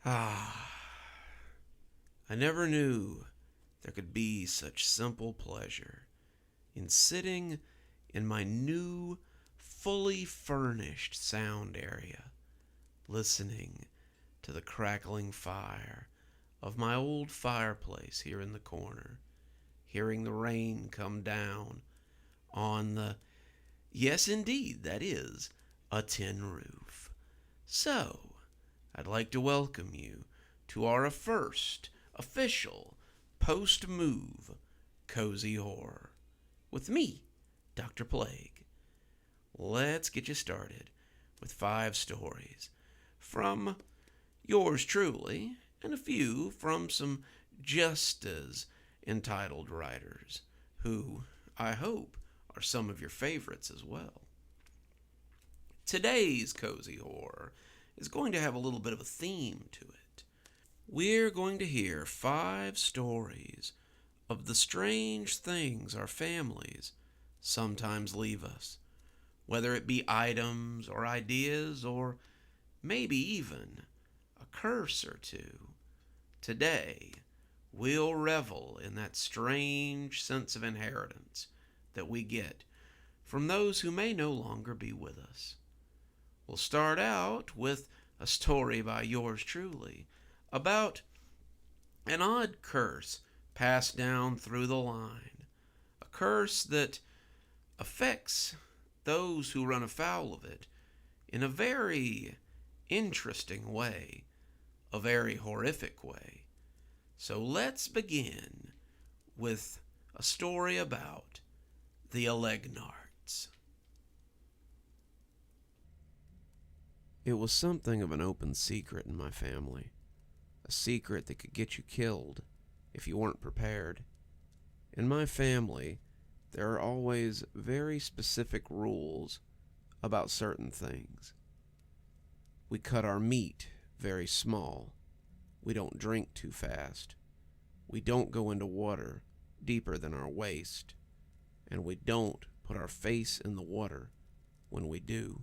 Ah, I never knew there could be such simple pleasure in sitting in my new, fully furnished sound area, listening to the crackling fire of my old fireplace here in the corner, hearing the rain come down on the, yes indeed, that is, a tin roof. So, I'd like to welcome you to our first official post-move cozy horror with me, Dr. Plague. Let's get you started with 5 stories from yours truly and a few from some just as entitled writers who, I hope, are some of your favorites as well. Today's cozy horror is going to have a little bit of a theme to it. We're going to hear 5 stories of the strange things our families sometimes leave us, whether it be items or ideas or maybe even a curse or two. Today, we'll revel in that strange sense of inheritance that we get from those who may no longer be with us. We'll start out with a story by yours truly about an odd curse passed down through the line. A curse that affects those who run afoul of it in a very interesting way, a very horrific way. So let's begin with a story about the Elgnarts. It was something of an open secret in my family, a secret that could get you killed if you weren't prepared. In my family, there are always very specific rules about certain things. We cut our meat very small. We don't drink too fast. We don't go into water deeper than our waist. And we don't put our face in the water when we do.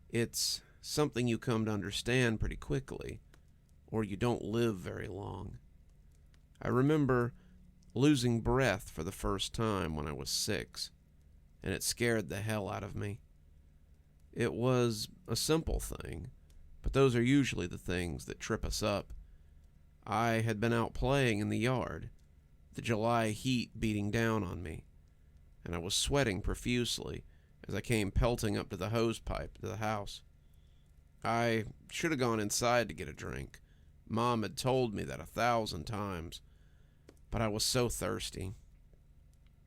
It's something you come to understand pretty quickly, or you don't live very long. I remember losing breath for the first time when I was 6, and it scared the hell out of me. It was a simple thing, but those are usually the things that trip us up. I had been out playing in the yard, the July heat beating down on me, and I was sweating profusely as I came pelting up to the hose pipe to the house. I should have gone inside to get a drink. Mom had told me that 1,000 times, but I was so thirsty.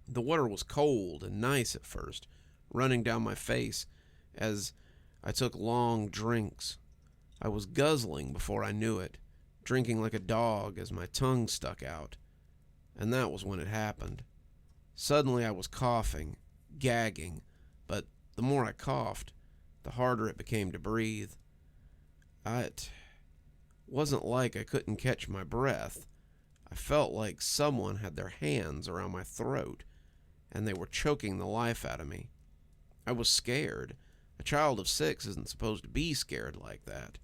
The water was cold and nice at first, running down my face as I took long drinks. I was guzzling before I knew it, drinking like a dog as my tongue stuck out. And that was when it happened. Suddenly I was coughing, gagging, but the more I coughed, the harder it became to breathe. It wasn't like I couldn't catch my breath. I felt like someone had their hands around my throat, and they were choking the life out of me. I was scared. A child of 6 isn't supposed to be scared like that.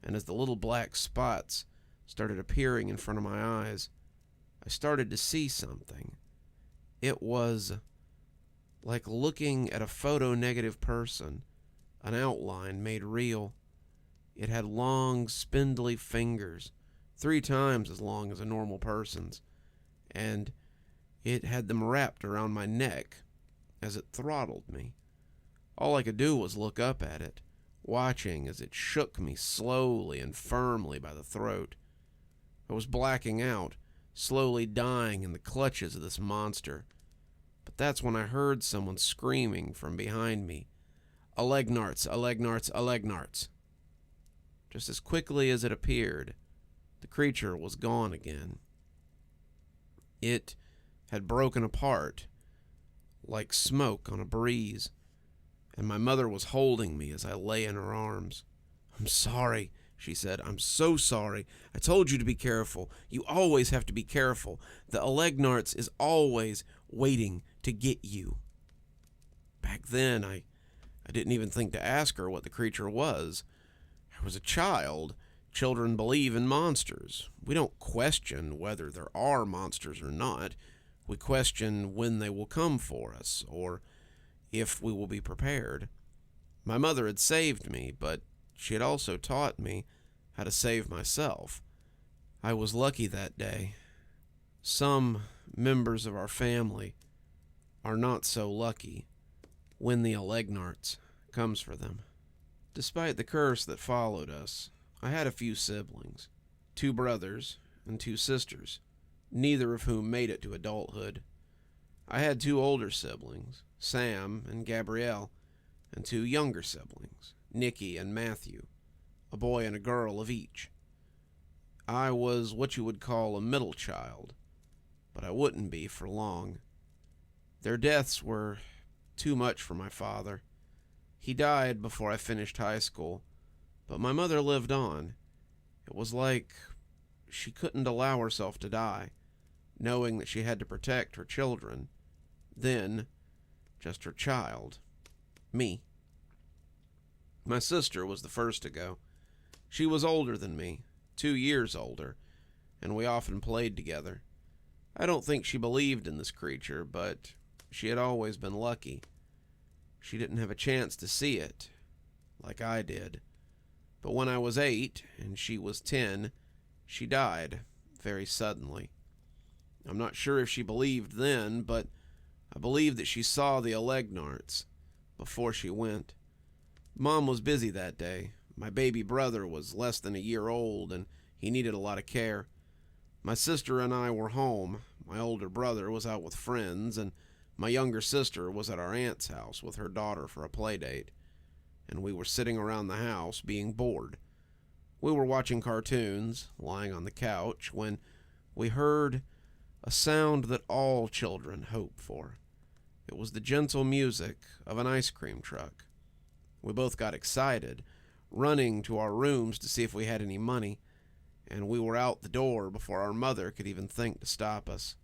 And as the little black spots started appearing in front of my eyes, I started to see something. It was like looking at a photo-negative person, an outline made real. It had long, spindly fingers, 3 times as long as a normal person's, and it had them wrapped around my neck as it throttled me. All I could do was look up at it, watching as it shook me slowly and firmly by the throat. I was blacking out, slowly dying in the clutches of this monster. But that's when I heard someone screaming from behind me, "Elgnarts, Elgnarts, Elgnarts." Just as quickly as it appeared, the creature was gone again. It had broken apart like smoke on a breeze, and my mother was holding me as I lay in her arms. "I'm sorry," she said. "I'm so sorry. I told you to be careful. You always have to be careful. The Elgnarts is always waiting to get you." Back then, I didn't even think to ask her what the creature was. I was a child, Children believe in monsters. We don't question whether there are monsters or not. We question when they will come for us, or if we will be prepared. My mother had saved me, but she had also taught me how to save myself. I was lucky that day. Some members of our family are not so lucky when the Elgnarts comes for them. Despite the curse that followed us, I had a few siblings, 2 brothers and 2 sisters, neither of whom made it to adulthood. I had 2 older siblings, Sam and Gabrielle, and 2 younger siblings, Nikki and Matthew, a boy and a girl of each. I was what you would call a middle child, but I wouldn't be for long. Their deaths were too much for my father. He died before I finished high school, but my mother lived on. It was like she couldn't allow herself to die, knowing that she had to protect her children. Then, just her child, me. My sister was the first to go. She was older than me, 2 years older, and we often played together. I don't think she believed in this creature, but she had always been lucky. She didn't have a chance to see it, like I did. But when I was 8 and she was 10, she died very suddenly. I'm not sure if she believed then, but I believe that she saw the Elgnarts before she went. Mom was busy that day. My baby brother was less than a year old, and he needed a lot of care. My sister and I were home. My older brother was out with friends, and my younger sister was at our aunt's house with her daughter for a play date. And we were sitting around the house being bored. We were watching cartoons, lying on the couch, when we heard a sound that all children hope for. It was the gentle music of an ice cream truck. We both got excited, running to our rooms to see if we had any money, and we were out the door before our mother could even think to stop us.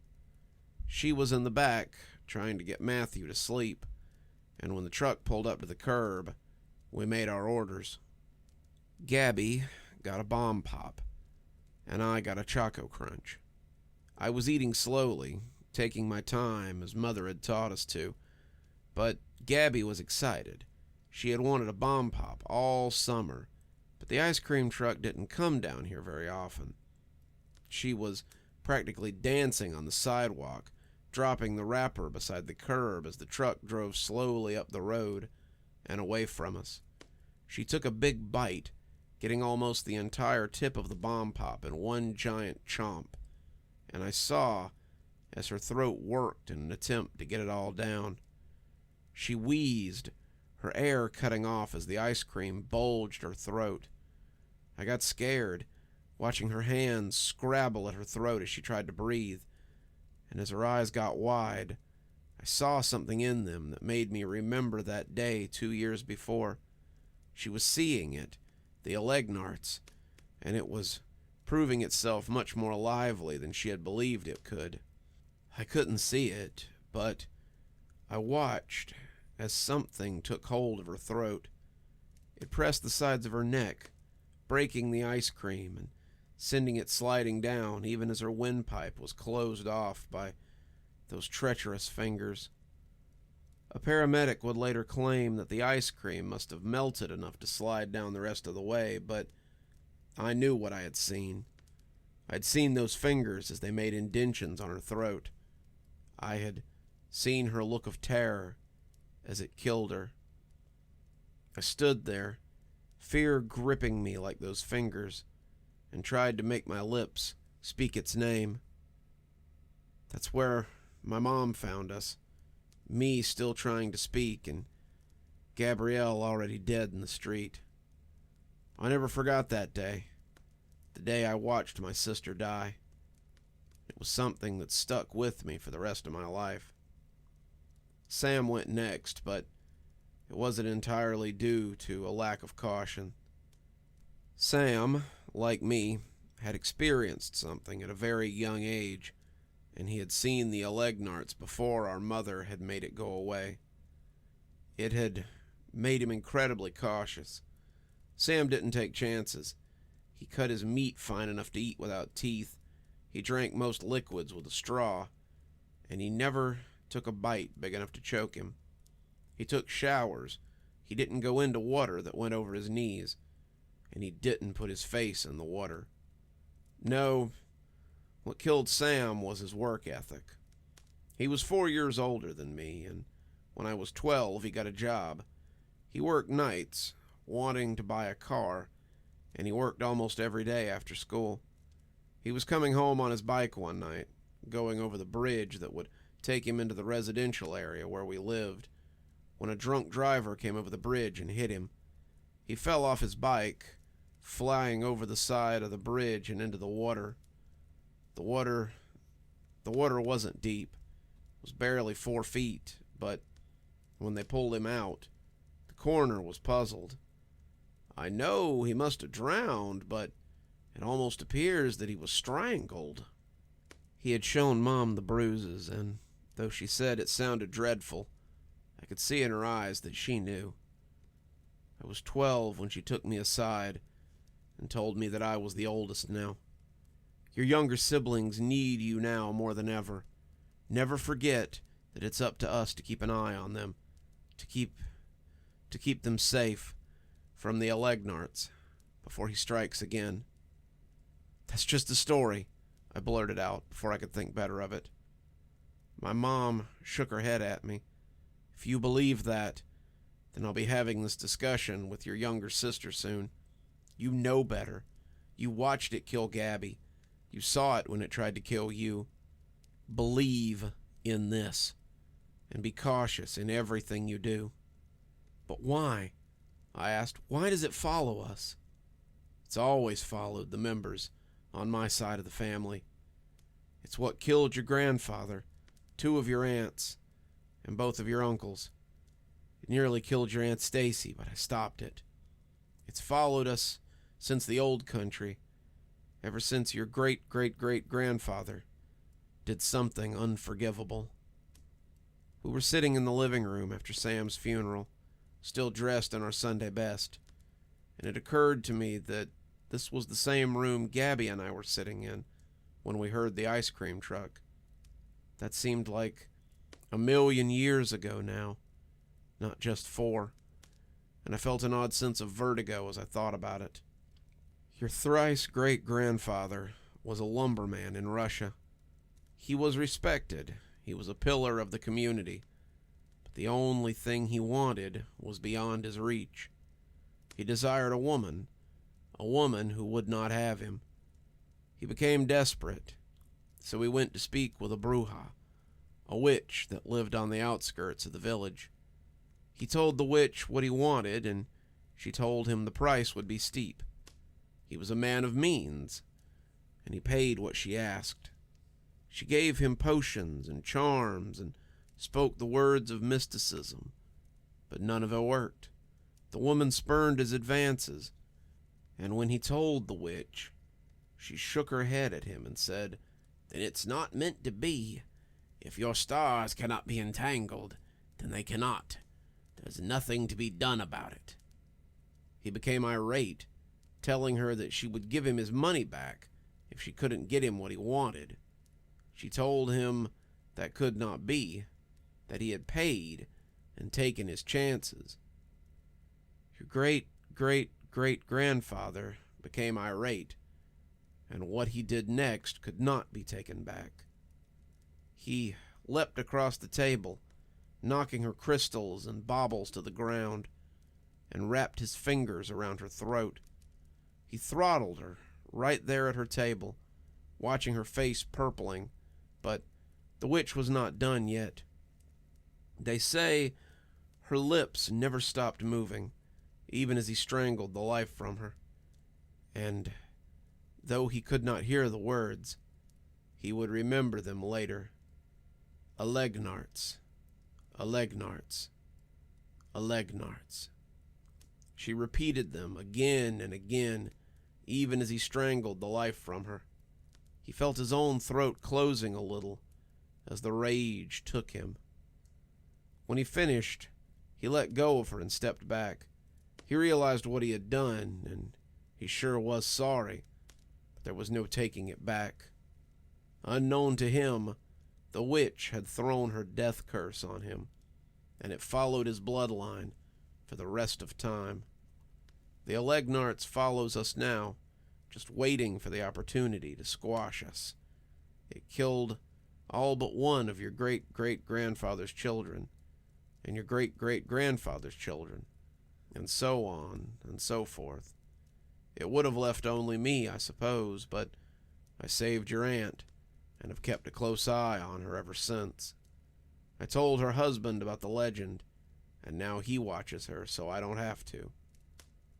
She was in the back, trying to get Matthew to sleep, and when the truck pulled up to the curb, we made our orders. Gabby got a bomb pop, and I got a Choco Crunch. I was eating slowly, taking my time as Mother had taught us to, but Gabby was excited. She had wanted a bomb pop all summer, but the ice cream truck didn't come down here very often. She was practically dancing on the sidewalk, dropping the wrapper beside the curb as the truck drove slowly up the road and away from us. She took a big bite, getting almost the entire tip of the bomb pop in one giant chomp, and I saw as her throat worked in an attempt to get it all down. She wheezed, her air cutting off as the ice cream bulged her throat. I got scared, watching her hands scrabble at her throat as she tried to breathe, and as her eyes got wide, I saw something in them that made me remember that day 2 years before. She was seeing it, the Elgnarts, and it was proving itself much more lively than she had believed it could. I couldn't see it, but I watched as something took hold of her throat. It pressed the sides of her neck, breaking the ice cream and sending it sliding down even as her windpipe was closed off by those treacherous fingers. A paramedic would later claim that the ice cream must have melted enough to slide down the rest of the way, but I knew what I had seen. I'd seen those fingers as they made indentions on her throat. I had seen her look of terror as it killed her. I stood there, fear gripping me like those fingers, and tried to make my lips speak its name. That's where my mom found us, me still trying to speak, and Gabrielle already dead in the street. I never forgot that day, the day I watched my sister die. It was something that stuck with me for the rest of my life. Sam went next, but it wasn't entirely due to a lack of caution. Sam, like me, had experienced something at a very young age, and he had seen the Elgnarts before our mother had made it go away. It had made him incredibly cautious. Sam didn't take chances. He cut his meat fine enough to eat without teeth. He drank most liquids with a straw, and he never took a bite big enough to choke him. He took showers. He didn't go into water that went over his knees, and he didn't put his face in the water. No, what killed Sam was his work ethic. He was 4 years older than me, and when I was 12, he got a job. He worked nights, wanting to buy a car, and he worked almost every day after school. He was coming home on his bike one night, going over the bridge that would take him into the residential area where we lived, when a drunk driver came over the bridge and hit him. He fell off his bike, flying over the side of the bridge and into the water. The water wasn't deep. It was barely 4 feet, but when they pulled him out, the coroner was puzzled. I know he must have drowned, but it almost appears that he was strangled. He had shown Mom the bruises, and though she said it sounded dreadful, I could see in her eyes that she knew. I was 12 when she took me aside and told me that I was the oldest now. Your younger siblings need you now more than ever. Never forget that it's up to us to keep an eye on them, to keep them safe from the Elgnarts before he strikes again. That's just a story, I blurted out before I could think better of it. My mom shook her head at me. If you believe that, then I'll be having this discussion with your younger sister soon. You know better. You watched it kill Gabby. You saw it when it tried to kill you. Believe in this, and be cautious in everything you do. But why? I asked. Why does it follow us? It's always followed the members on my side of the family. It's what killed your grandfather, 2 of your aunts, and both of your uncles. It nearly killed your Aunt Stacy, but I stopped it. It's followed us since the old country, ever since your great-great-great-grandfather did something unforgivable. We were sitting in the living room after Sam's funeral, still dressed in our Sunday best, and it occurred to me that this was the same room Gabby and I were sitting in when we heard the ice cream truck. That seemed like 1,000,000 years ago now, not just 4, and I felt an odd sense of vertigo as I thought about it. Your thrice great-grandfather was a lumberman in Russia. He was respected. He was a pillar of the community. But the only thing he wanted was beyond his reach. He desired a woman who would not have him. He became desperate, so he went to speak with a bruja, a witch that lived on the outskirts of the village. He told the witch what he wanted, and she told him the price would be steep. He was a man of means, and he paid what she asked. She gave him potions and charms and spoke the words of mysticism, but none of it worked. The woman spurned his advances, and when he told the witch, she shook her head at him and said, "Then it's not meant to be. If your stars cannot be entangled, then they cannot. There's nothing to be done about it." He became irate, telling her that she would give him his money back if she couldn't get him what he wanted. She told him that could not be, that he had paid and taken his chances. Your great-great-great-grandfather became irate, and what he did next could not be taken back. He leapt across the table, knocking her crystals and baubles to the ground, and wrapped his fingers around her throat. He throttled her right there at her table, watching her face purpling, but the witch was not done yet. They say her lips never stopped moving, even as he strangled the life from her. And though he could not hear the words, he would remember them later. Elgnarts, Elgnarts, Elgnarts. She repeated them again and again, even as he strangled the life from her. He felt his own throat closing a little as the rage took him. When he finished, he let go of her and stepped back. He realized what he had done, and He sure was sorry, but there was no taking it back. Unknown to him, the witch had thrown her death curse on him, and it followed his bloodline for the rest of time. The Elgnarts follows us now, just waiting for the opportunity to squash us. It killed all but one of your great-great-grandfather's children, and your great-great-grandfather's children, and so on and so forth. It would have left only me, I suppose, but I saved your aunt, and have kept a close eye on her ever since. I told her husband about the legend, and now he watches her so I don't have to.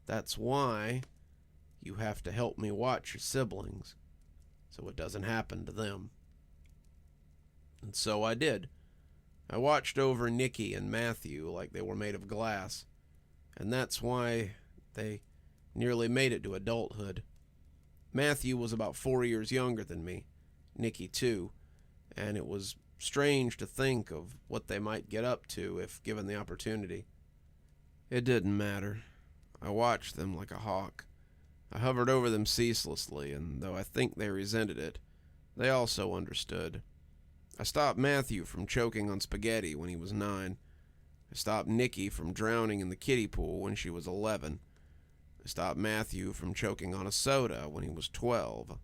That's why you have to help me watch your siblings, so it doesn't happen to them. And so I did. I watched over Nikki and Matthew like they were made of glass, and that's why they nearly made it to adulthood. Matthew was about 4 years younger than me, Nikki too, and it was strange to think of what they might get up to if given the opportunity. It didn't matter. I watched them like a hawk. I hovered over them ceaselessly, and though I think they resented it, they also understood. I stopped Matthew from choking on spaghetti when he was 9. I stopped Nikki from drowning in the kiddie pool when she was 11. I stopped Matthew from choking on a soda when he was 12.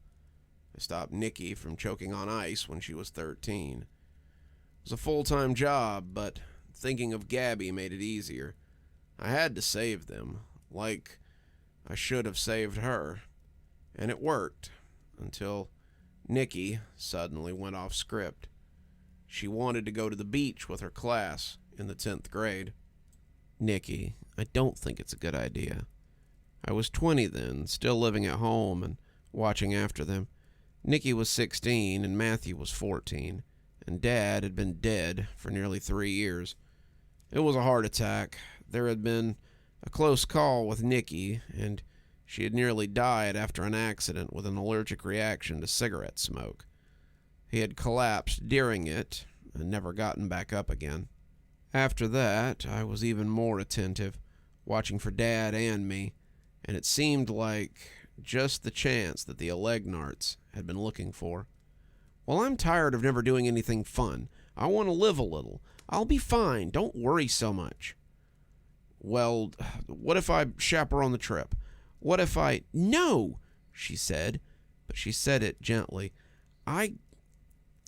I stopped Nikki from choking on ice when she was 13. It was a full-time job, but thinking of Gabby made it easier. I had to save them, like I should have saved her. And it worked, until Nikki suddenly went off script. She wanted to go to the beach with her class in the 10th grade. Nikki, I don't think it's a good idea. I was 20 then, still living at home and watching after them. Nikki was 16 and Matthew was 14, and Dad had been dead for nearly 3 years. It was a heart attack. There had been a close call with Nikki, and she had nearly died after an accident with an allergic reaction to cigarette smoke. He had collapsed during it and never gotten back up again. After that, I was even more attentive, watching for Dad and me, and it seemed like just the chance that the Elgnarts had been looking for. Well, I'm tired of never doing anything fun. I want to live a little. I'll be fine. Don't worry so much. Well, what if I chaperone the trip? What if I... No, she said, but she said it gently. I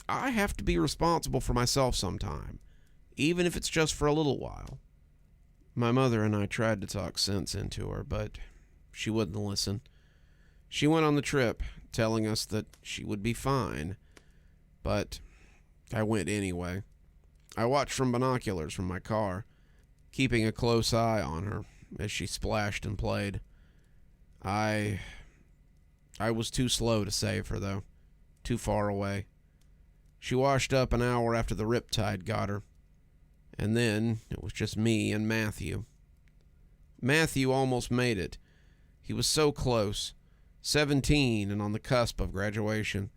have to be responsible for myself sometime, even if it's just for a little while. My mother and I tried to talk sense into her, but she wouldn't listen. She went on the trip, telling us that she would be fine, but I went anyway. I watched from binoculars from my car, keeping a close eye on her as she splashed and played. I was too slow to save her, though. Too far away. She washed up an hour after the riptide got her, and then it was just me and Matthew. Matthew almost made it. He was so close, 17 and on the cusp of graduation.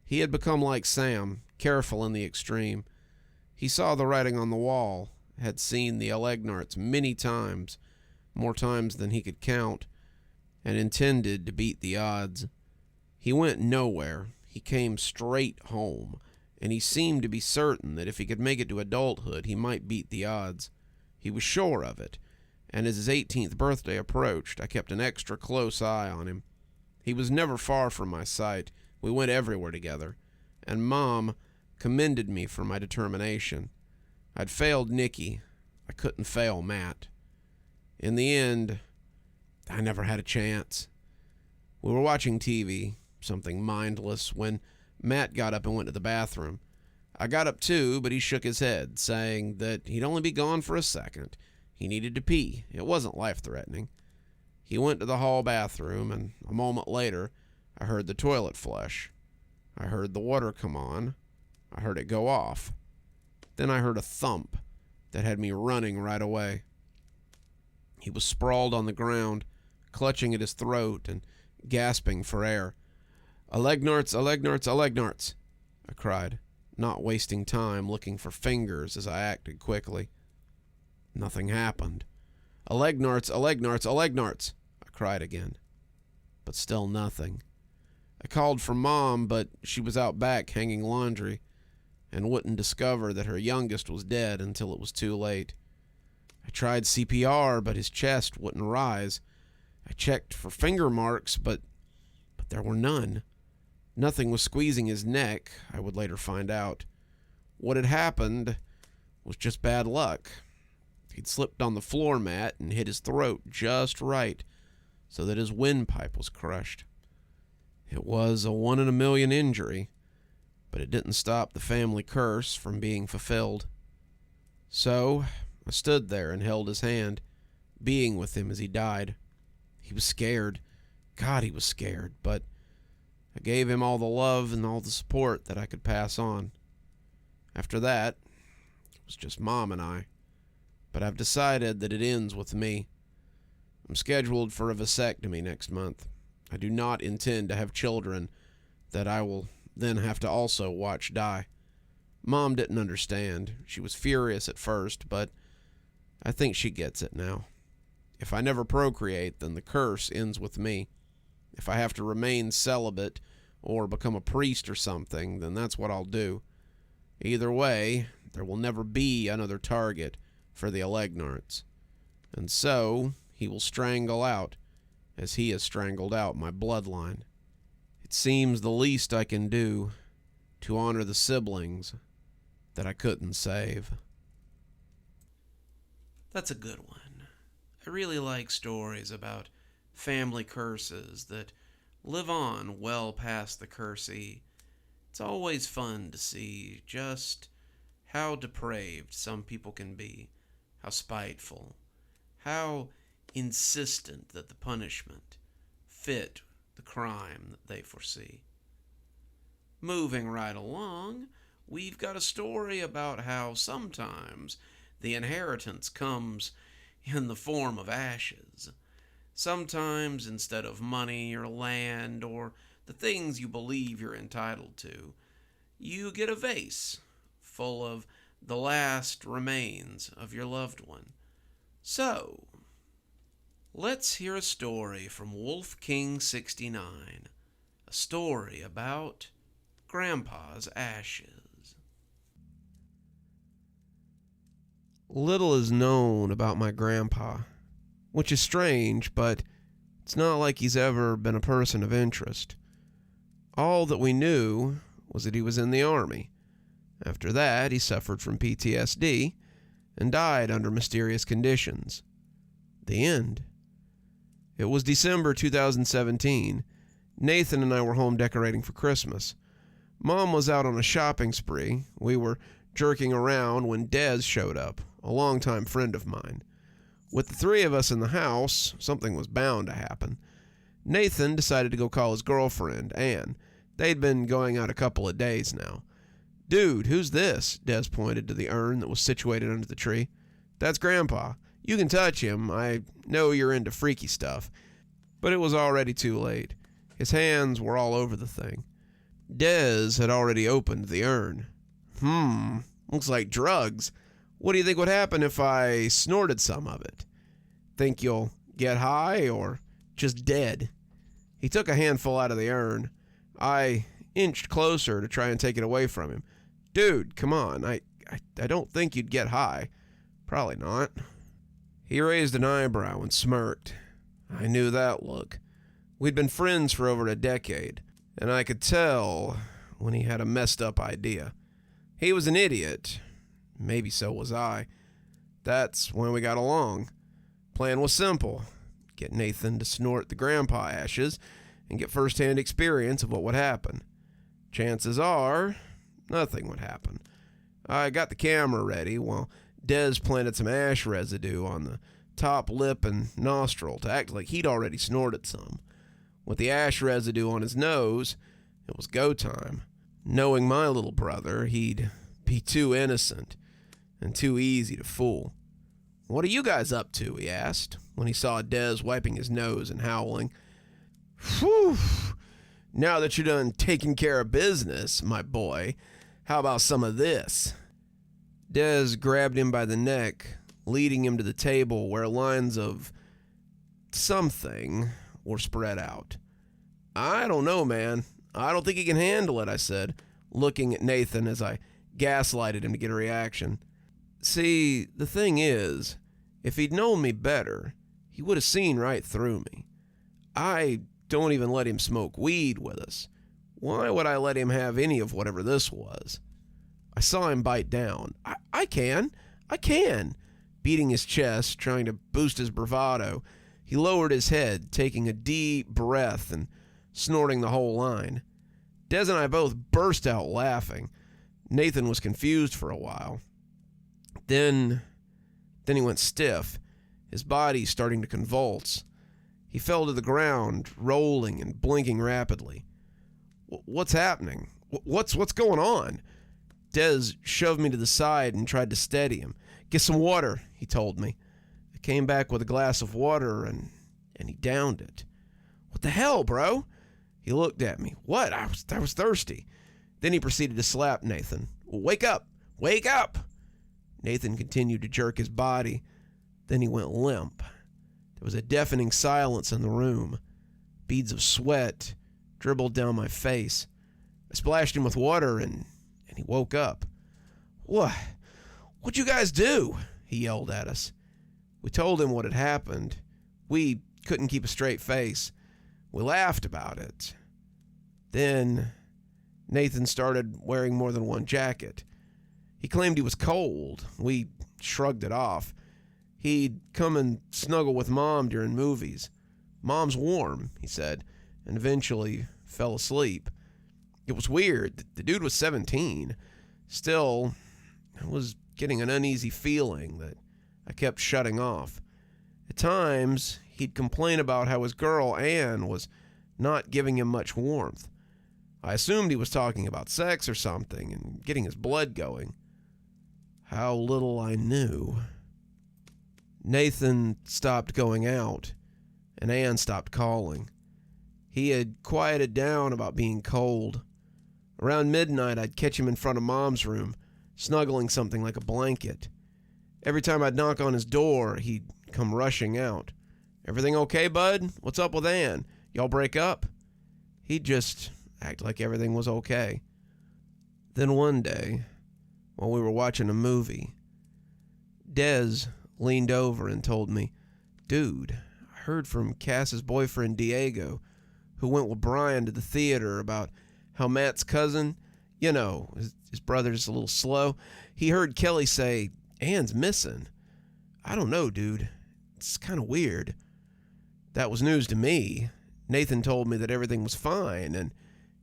He had become like Sam, careful in the extreme. He saw the writing on the wall, had seen the Elgnarts many times, more times than he could count, and intended to beat the odds. He went nowhere. He came straight home, and he seemed to be certain that if he could make it to adulthood, he might beat the odds. He was sure of it, and as his 18th birthday approached, I kept an extra close eye on him. He was never far from my sight. We went everywhere together, and Mom commended me for my determination. I'd failed Nikki. I couldn't fail Matt. In the end, I never had a chance. We were watching TV, something mindless, when Matt got up and went to the bathroom. I got up too, but he shook his head, saying that he'd only be gone for a second. He needed to pee. It wasn't life-threatening. He went to the hall bathroom, and a moment later, I heard the toilet flush. I heard the water come on. I heard it go off. Then I heard a thump that had me running right away. He was sprawled on the ground, clutching at his throat and gasping for air. "Elgnarts, Elgnarts, Elgnarts," I cried, not wasting time looking for fingers as I acted quickly. Nothing happened. "Elgnarts, Elgnarts, Elgnarts," I cried again. but still nothing. I called for Mom, but she was out back hanging laundry and wouldn't discover that her youngest was dead until it was too late. I tried CPR, but his chest wouldn't rise. I checked for finger marks, but there were none. Nothing was squeezing his neck, I would later find out. What had happened was just bad luck. He'd slipped on the floor mat and hit his throat just right, so that his windpipe was crushed. It was a 1 in a million injury, but it didn't stop the family curse from being fulfilled. So I stood there and held his hand, being with him as he died. He was scared. God, he was scared, but I gave him all the love and all the support that I could pass on. After that, it was just Mom and I. But I've decided that it ends with me. I'm scheduled for a vasectomy next month. I do not intend to have children that I will then have to also watch die. Mom didn't understand. She was furious at first, but I think she gets it now. If I never procreate, then the curse ends with me. If I have to remain celibate or become a priest or something, then that's what I'll do. Either way, there will never be another target for the Elgnarts. And so, he will strangle out, as he has strangled out my bloodline. It seems the least I can do to honor the siblings that I couldn't save. That's a good one. I really like stories about family curses that live on well past the cursee. It's always fun to see just how depraved some people can be, how spiteful, how insistent that the punishment fit the crime that they foresee. Moving right along, we've got a story about how sometimes the inheritance comes in the form of ashes. Sometimes instead of money or land or the things you believe you're entitled to, you get a vase full of the last remains of your loved one. So, let's hear a story from wolfking 69, a story about Grandpa's ashes. Little is known about my grandpa, which is strange, but it's not like he's ever been a person of interest. All that we knew was that he was in the Army. After that, he suffered from PTSD and died under mysterious conditions. The end. It was December 2017. Nathan and I were home decorating for Christmas. Mom was out on a shopping spree. We were jerking around when Des showed up, a longtime friend of mine. With the three of us in the house, something was bound to happen. Nathan decided to go call his girlfriend, Anne. They'd been going out a couple of days now. "Dude, who's this?" Des pointed to the urn that was situated under the tree. "That's Grandpa. You can touch him. I know you're into freaky stuff." But it was already too late. His hands were all over the thing. Des had already opened the urn. Looks like drugs. What do you think would happen if I snorted some of it? Think you'll get high or just dead? He took a handful out of the urn. I inched closer to try and take it away from him. "Dude, come on. I don't think you'd get high." "Probably not." He raised an eyebrow and smirked. I knew that look. We'd been friends for over a decade, and I could tell when he had a messed up idea. He was an idiot. Maybe so was I. That's when we got along. Plan was simple. Get Nathan to snort the grandpa ashes and get first-hand experience of what would happen. Chances are, nothing would happen. I got the camera ready while Des planted some ash residue on the top lip and nostril to act like he'd already snorted some. With the ash residue on his nose, it was go time. Knowing my little brother, he'd be too innocent and too easy to fool. "What are you guys up to?" he asked, when he saw Des wiping his nose and howling. "Whew! Now that you're done taking care of business, my boy, how about some of this?" Des grabbed him by the neck, leading him to the table where lines of something were spread out. I don't know, man. I don't think he can handle it, I said, looking at Nathan as I gaslighted him to get a reaction. See, the thing is, if he'd known me better, he would have seen right through me. I don't even let him smoke weed with us. Why would I let him have any of whatever this was? I saw him bite down. I can. Beating his chest, trying to boost his bravado, he lowered his head, taking a deep breath and snorting the whole line. Des and I both burst out laughing. Nathan was confused for a while. Then he went stiff, his body starting to convulse. He fell to the ground, rolling and blinking rapidly. What's happening? What's going on? Des shoved me to the side and tried to steady him. Get some water, he told me. I came back with a glass of water and he downed it. What the hell, bro? He looked at me. What? I was thirsty. Then he proceeded to slap Nathan. Wake up! Wake up! Nathan continued to jerk his body. Then he went limp. There was a deafening silence in the room. Beads of sweat dribbled down my face. I splashed him with water and he woke up. What'd you guys do? He yelled at us. We told him what had happened. We couldn't keep a straight face. We laughed about it. Then Nathan started wearing more than one jacket. He claimed he was cold. We shrugged it off. He'd come and snuggle with Mom during movies. Mom's warm, he said, and eventually fell asleep. It was weird. The dude was 17. Still, I was getting an uneasy feeling that I kept shutting off. At times, he'd complain about how his girl, Anne, was not giving him much warmth. I assumed he was talking about sex or something and getting his blood going. How little I knew. Nathan stopped going out, and Anne stopped calling. He had quieted down about being cold. Around midnight, I'd catch him in front of Mom's room, snuggling something like a blanket. Every time I'd knock on his door, he'd come rushing out. Everything okay, bud? What's up with Anne? Y'all break up? He'd just act like everything was okay. Then one day, while we were watching a movie, Des leaned over and told me, Dude, I heard from Cass's boyfriend Diego, who went with Brian to the theater, about how Matt's cousin, you know, his brother's a little slow. He heard Kelly say, Anne's missing. I don't know, dude. It's kind of weird. That was news to me. Nathan told me that everything was fine, and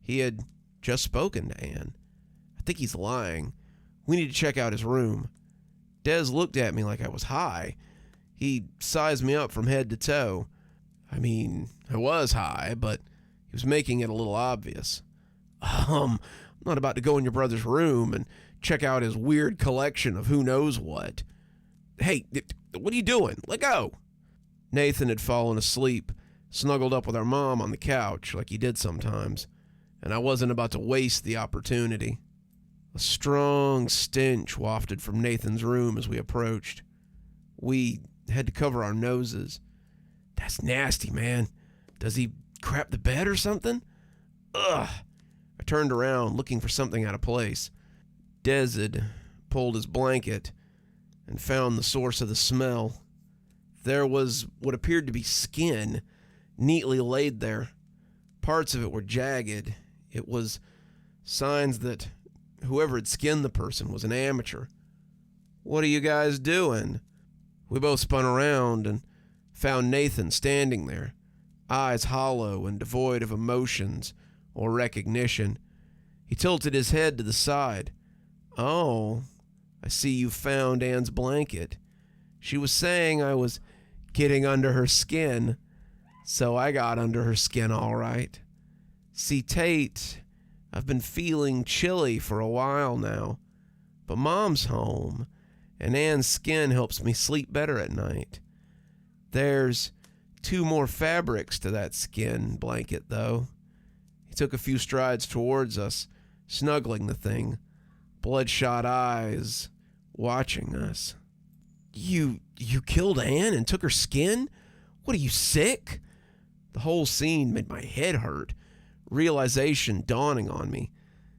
he had just spoken to Anne. I think he's lying. We need to check out his room. Des looked at me like I was high. He sized me up from head to toe. I mean, I was high, but he was making it a little obvious. I'm not about to go in your brother's room and check out his weird collection of who knows what. Hey, what are you doing? Let go. Nathan had fallen asleep, snuggled up with our mom on the couch like he did sometimes, and I wasn't about to waste the opportunity. A strong stench wafted from Nathan's room as we approached. We had to cover our noses. That's nasty, man. Does he crap the bed or something? Ugh. I turned around, looking for something out of place. Des had pulled his blanket and found the source of the smell. There was what appeared to be skin, neatly laid there. Parts of it were jagged. It was signs that whoever had skinned the person was an amateur. What are you guys doing? We both spun around and found Nathan standing there, eyes hollow and devoid of emotions or recognition. He tilted his head to the side. Oh, I see you found Anne's blanket. She was saying I was getting under her skin, so I got under her skin all right. See, Tate, I've been feeling chilly for a while now, but Mom's home, and Anne's skin helps me sleep better at night. There's 2 more fabrics to that skin blanket, though. He took a few strides towards us, snuggling the thing, bloodshot eyes watching us. You killed Anne and took her skin? What, are you sick? The whole scene made my head hurt, realization dawning on me.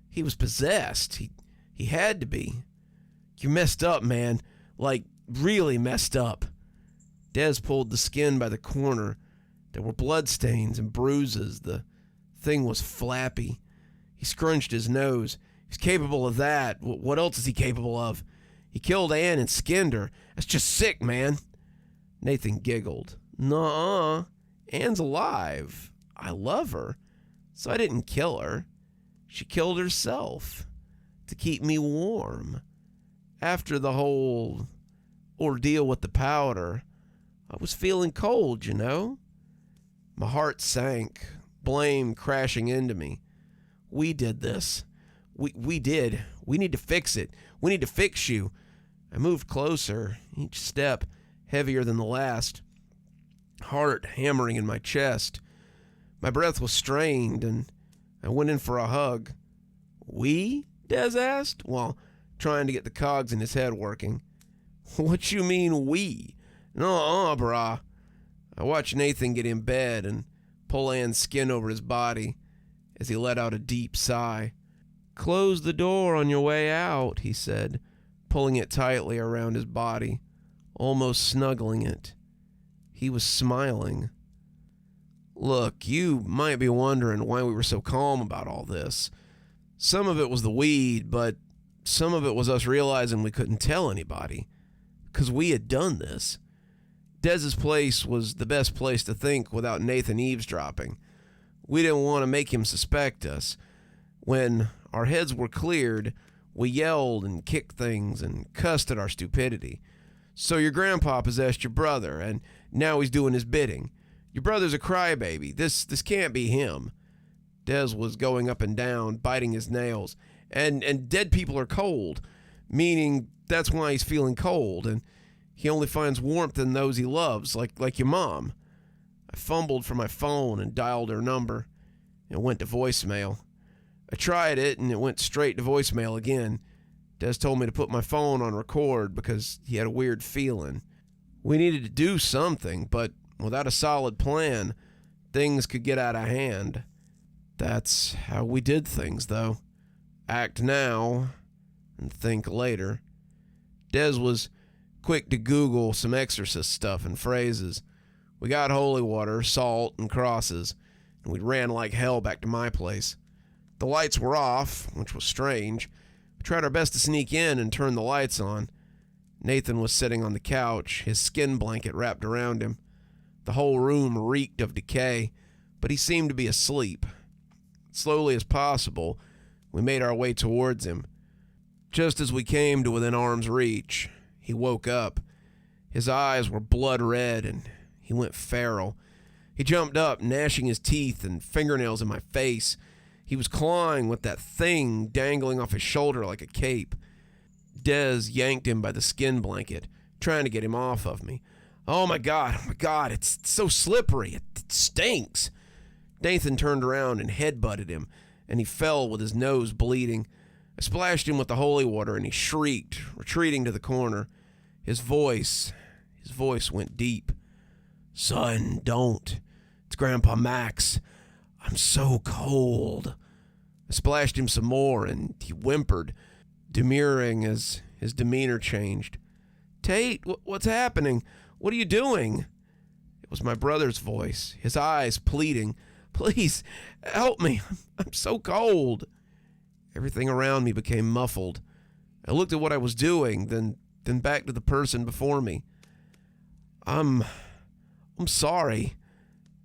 He was possessed. He had to be. You're messed up, man. Like, really messed up. Des pulled the skin by the corner. There were bloodstains and bruises. The thing was flappy. He scrunched his nose. He's capable of that. What else is he capable of? He killed Ann and skinned her. That's just sick, man. Nathan giggled. Nuh-uh. Ann's alive. I love her. So I didn't kill her. She killed herself to keep me warm. After the whole ordeal with the powder, I was feeling cold, you know? My heart sank, blame crashing into me. We did this. We did. We need to fix it. We need to fix you. I moved closer, each step heavier than the last, heart hammering in my chest. My breath was strained, and I went in for a hug. We? Des asked, while trying to get the cogs in his head working. What you mean, we? Nuh-uh, brah. I watched Nathan get in bed and pull Ann's skin over his body as he let out a deep sigh. Close the door on your way out, he said, pulling it tightly around his body, almost snuggling it. He was smiling. Look, you might be wondering why we were so calm about all this. Some of it was the weed, but some of it was us realizing we couldn't tell anybody, because we had done this. Dez's place was the best place to think without Nathan eavesdropping. We didn't want to make him suspect us. When our heads were cleared, we yelled and kicked things and cussed at our stupidity. So your grandpa possessed your brother, and now he's doing his bidding. Your brother's a crybaby. This can't be him. Des was going up and down, biting his nails. And dead people are cold, meaning that's why he's feeling cold, and he only finds warmth in those he loves, like your mom. I fumbled for my phone and dialed her number. It went to voicemail. I tried it, and it went straight to voicemail again. Des told me to put my phone on record because he had a weird feeling. We needed to do something, but without a solid plan, things could get out of hand. That's how we did things, though. Act now and think later. Des was quick to Google some exorcist stuff and phrases. We got holy water, salt, and crosses, and we ran like hell back to my place. The lights were off, which was strange. We tried our best to sneak in and turn the lights on. Nathan was sitting on the couch, his skin blanket wrapped around him. The whole room reeked of decay, but he seemed to be asleep. Slowly as possible, we made our way towards him. Just as we came to within arm's reach, he woke up. His eyes were blood red, and he went feral. He jumped up, gnashing his teeth and fingernails in my face. He was clawing with that thing dangling off his shoulder like a cape. Des yanked him by the skin blanket, trying to get him off of me. Oh my God, it's so slippery. It stinks. Nathan turned around and headbutted him, and he fell with his nose bleeding. I splashed him with the holy water, and he shrieked, retreating to the corner. His voice went deep. Son, don't. It's Grandpa Max. I'm so cold. I splashed him some more, and he whimpered, demurring as his demeanor changed. Tate, what's happening? What are you doing? It was my brother's voice, his eyes pleading. Please, help me. I'm so cold. Everything around me became muffled. I looked at what I was doing, then back to the person before me. I'm sorry.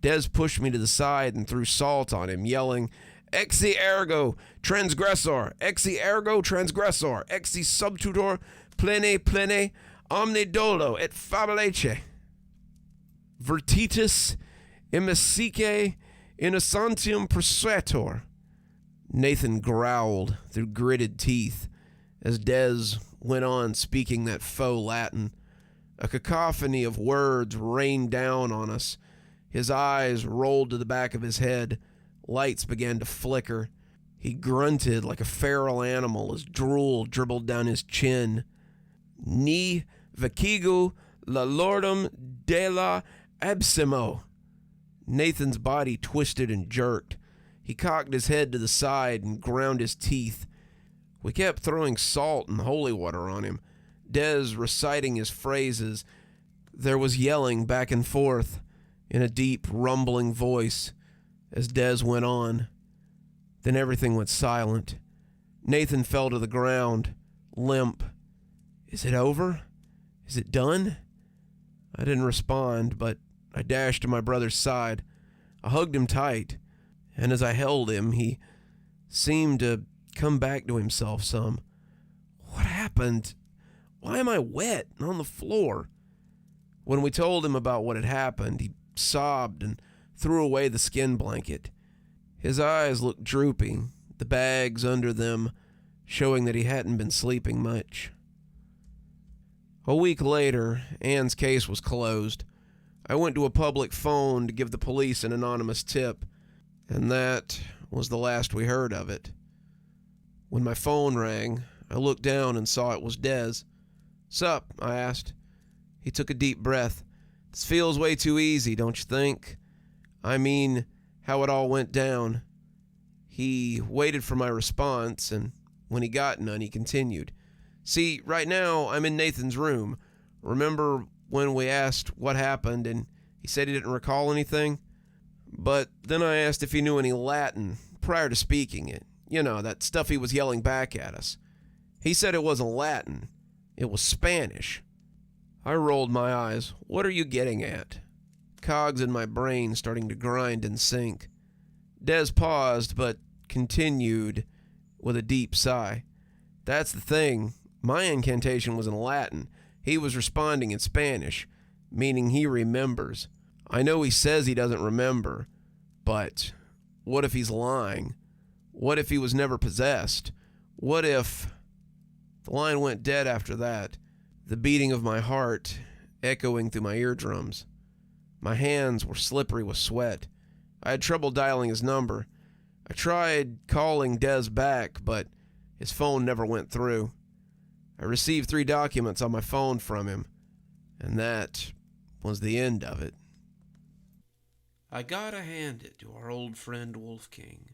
Des pushed me to the side and threw salt on him, yelling, Exi ergo transgressor, exi ergo transgressor, exi subtutor plene omne dolo et fabulace. Vertitus immiscique innocentium persuator. Nathan growled through gritted teeth as Des went on speaking that faux Latin. A cacophony of words rained down on us. His eyes rolled to the back of his head. Lights began to flicker. He grunted like a feral animal as drool dribbled down his chin. Ni vecigu la lordum de la absimo. Nathan's body twisted and jerked. He cocked his head to the side and ground his teeth. We kept throwing salt and holy water on him, Des reciting his phrases. There was yelling back and forth in a deep, rumbling voice as Des went on. Then everything went silent. Nathan fell to the ground, limp. Is it over? Is it done? I didn't respond, but I dashed to my brother's side. I hugged him tight, and as I held him, he seemed to come back to himself some. What happened? Why am I wet and on the floor? When we told him about what had happened, he sobbed and threw away the skin blanket. His eyes looked droopy, the bags under them showing that he hadn't been sleeping much. A week later, Anne's case was closed. I went to a public phone to give the police an anonymous tip, and that was the last we heard of it. When my phone rang, I looked down and saw it was Des. "Sup?" I asked. He took a deep breath. "This feels way too easy, don't you think? I mean, how it all went down." He waited for my response, and when he got none, he continued. "See, right now, I'm in Nathan's room. Remember when we asked what happened, and he said he didn't recall anything? But then I asked if he knew any Latin prior to speaking it. You know, that stuff he was yelling back at us. He said it wasn't Latin. It was Spanish." I rolled my eyes. What are you getting at? Cogs in my brain starting to grind and sink. Des paused, but continued with a deep sigh. "That's the thing. My incantation was in Latin. He was responding in Spanish, meaning he remembers. I know he says he doesn't remember, but what if he's lying? What if he was never possessed? What if..." The line went dead after that, the beating of my heart echoing through my eardrums. My hands were slippery with sweat. I had trouble dialing his number. I tried calling Des back, but his phone never went through. I received 3 documents on my phone from him, and that was the end of it. I gotta hand it to our old friend wolfking.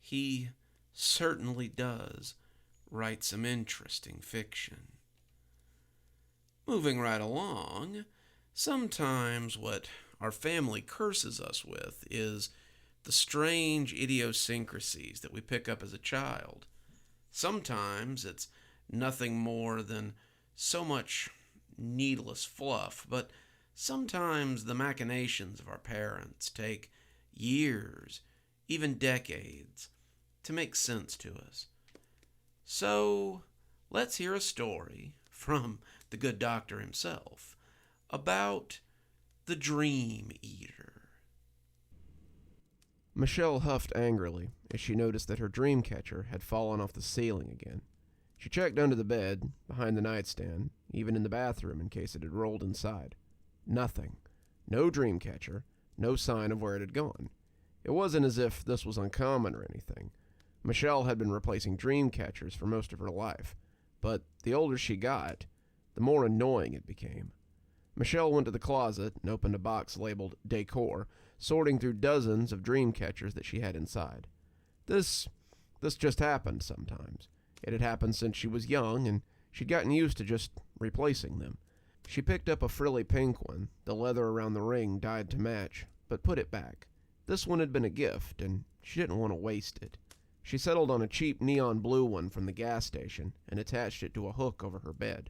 He certainly does write some interesting fiction. Moving right along, sometimes what our family curses us with is the strange idiosyncrasies that we pick up as a child. Sometimes it's nothing more than so much needless fluff, but sometimes the machinations of our parents take years, even decades, to make sense to us. So, let's hear a story from the good doctor himself about the Dream Eater. Michelle huffed angrily as she noticed that her dream catcher had fallen off the ceiling again. She checked under the bed, behind the nightstand, even in the bathroom in case it had rolled inside. Nothing. No dream catcher, no sign of where it had gone. It wasn't as if this was uncommon or anything. Michelle had been replacing dream catchers for most of her life, but the older she got, the more annoying it became. Michelle went to the closet and opened a box labeled Decor, sorting through dozens of dream catchers that she had inside. This just happened sometimes. It had happened since she was young, and she'd gotten used to just replacing them. She picked up a frilly pink one, the leather around the ring dyed to match, but put it back. This one had been a gift, and she didn't want to waste it. She settled on a cheap neon blue one from the gas station and attached it to a hook over her bed.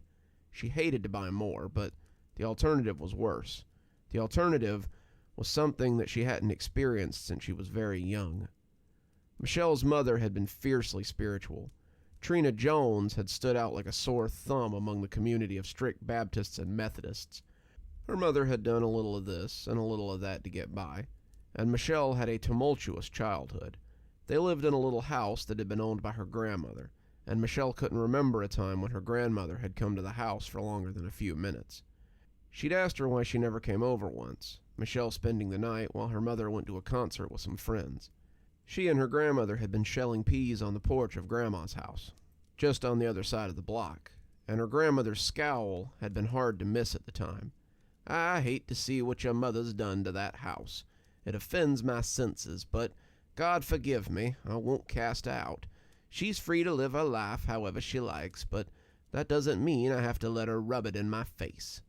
She hated to buy more, but the alternative was worse. The alternative was something that she hadn't experienced since she was very young. Michelle's mother had been fiercely spiritual. Trina Jones had stood out like a sore thumb among the community of strict Baptists and Methodists. Her mother had done a little of this and a little of that to get by, and Michelle had a tumultuous childhood. They lived in a little house that had been owned by her grandmother, and Michelle couldn't remember a time when her grandmother had come to the house for longer than a few minutes. She'd asked her why she never came over once, Michelle spending the night while her mother went to a concert with some friends. She and her grandmother had been shelling peas on the porch of Grandma's house, just on the other side of the block, and her grandmother's scowl had been hard to miss at the time. "I hate to see what your mother's done to that house. It offends my senses, but God forgive me, I won't cast out. She's free to live her life however she likes, but that doesn't mean I have to let her rub it in my face."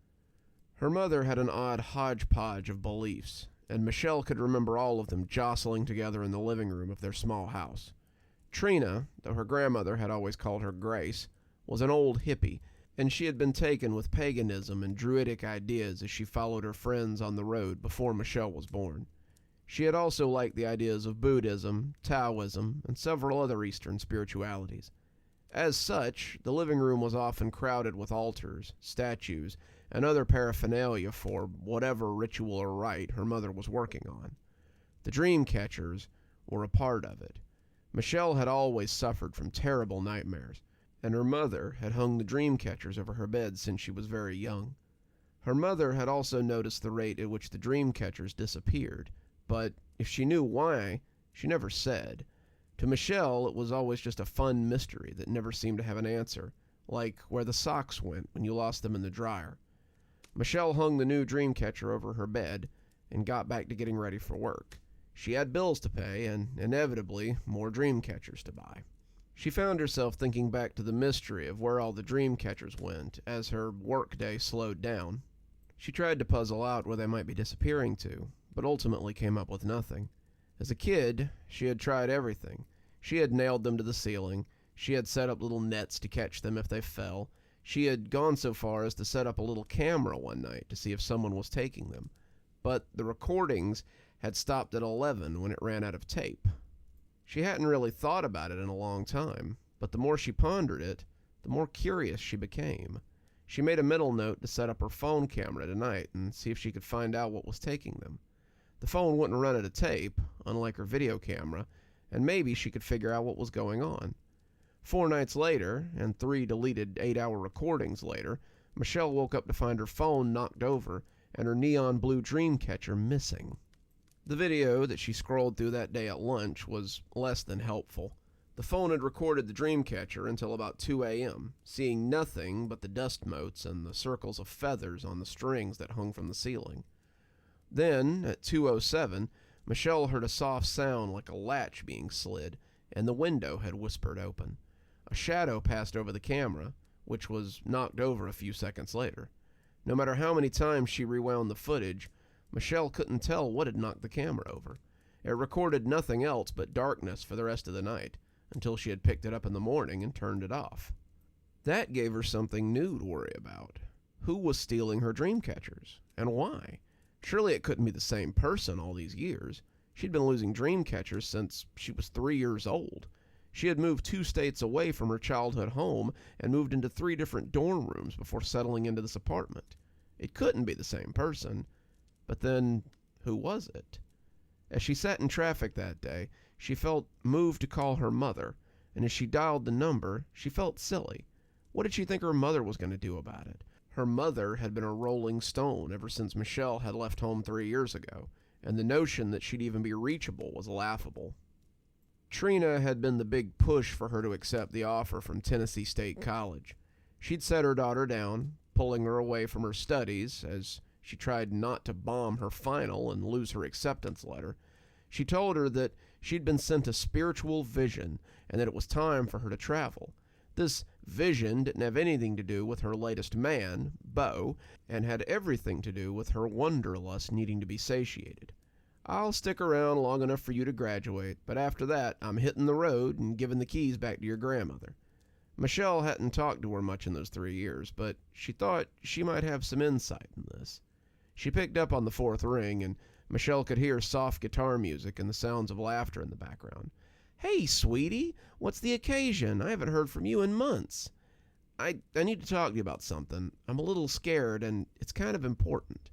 Her mother had an odd hodgepodge of beliefs, and Michelle could remember all of them jostling together in the living room of their small house. Trina, though her grandmother had always called her Grace, was an old hippie, and she had been taken with paganism and druidic ideas as she followed her friends on the road before Michelle was born. She had also liked the ideas of Buddhism, Taoism, and several other Eastern spiritualities. As such, the living room was often crowded with altars, statues, and other paraphernalia for whatever ritual or rite her mother was working on. The dream catchers were a part of it. Michelle had always suffered from terrible nightmares, and her mother had hung the dream catchers over her bed since she was very young. Her mother had also noticed the rate at which the dream catchers disappeared, but if she knew why, she never said. To Michelle, it was always just a fun mystery that never seemed to have an answer, like where the socks went when you lost them in the dryer. Michelle hung the new dream catcher over her bed and got back to getting ready for work. She had bills to pay and, inevitably, more dream catchers to buy. She found herself thinking back to the mystery of where all the dream catchers went as her workday slowed down. She tried to puzzle out where they might be disappearing to, but ultimately came up with nothing. As a kid, she had tried everything. She had nailed them to the ceiling. She had set up little nets to catch them if they fell. She had gone so far as to set up a little camera one night to see if someone was taking them. But the recordings had stopped at 11 when it ran out of tape. She hadn't really thought about it in a long time, but the more she pondered it, the more curious she became. She made a mental note to set up her phone camera tonight and see if she could find out what was taking them. The phone wouldn't run out of tape, unlike her video camera, and maybe she could figure out what was going on. 4 nights later, and 3 deleted 8-hour recordings later, Michelle woke up to find her phone knocked over and her neon blue dream catcher missing. The video that she scrolled through that day at lunch was less than helpful. The phone had recorded the dream catcher until about 2 a.m., seeing nothing but the dust motes and the circles of feathers on the strings that hung from the ceiling. Then, at 2:07, Michelle heard a soft sound like a latch being slid, and the window had whispered open. A shadow passed over the camera, which was knocked over a few seconds later. No matter how many times she rewound the footage, Michelle couldn't tell what had knocked the camera over. It recorded nothing else but darkness for the rest of the night, until she had picked it up in the morning and turned it off. That gave her something new to worry about. Who was stealing her dream catchers, and why? Surely it couldn't be the same person all these years. She'd been losing dream catchers since she was 3 years old. She had moved 2 states away from her childhood home and moved into 3 different dorm rooms before settling into this apartment. It couldn't be the same person. But then, who was it? As she sat in traffic that day, she felt moved to call her mother, and as she dialed the number, she felt silly. What did she think her mother was going to do about it? Her mother had been a rolling stone ever since Michelle had left home 3 years ago, and the notion that she'd even be reachable was laughable. Trina had been the big push for her to accept the offer from Tennessee State College. She'd set her daughter down, pulling her away from her studies as she tried not to bomb her final and lose her acceptance letter. She told her that she'd been sent a spiritual vision and that it was time for her to travel. This vision didn't have anything to do with her latest man, Beau, and had everything to do with her wanderlust needing to be satiated. "I'll stick around long enough for you to graduate, but after that I'm hitting the road and giving the keys back to your grandmother." Michelle hadn't talked to her much in those 3 years, but she thought she might have some insight in this. She picked up on the 4th ring, and Michelle could hear soft guitar music and the sounds of laughter in the background. "Hey, sweetie, what's the occasion? I haven't heard from you in months." I need to talk to you about something. I'm a little scared, and it's kind of important."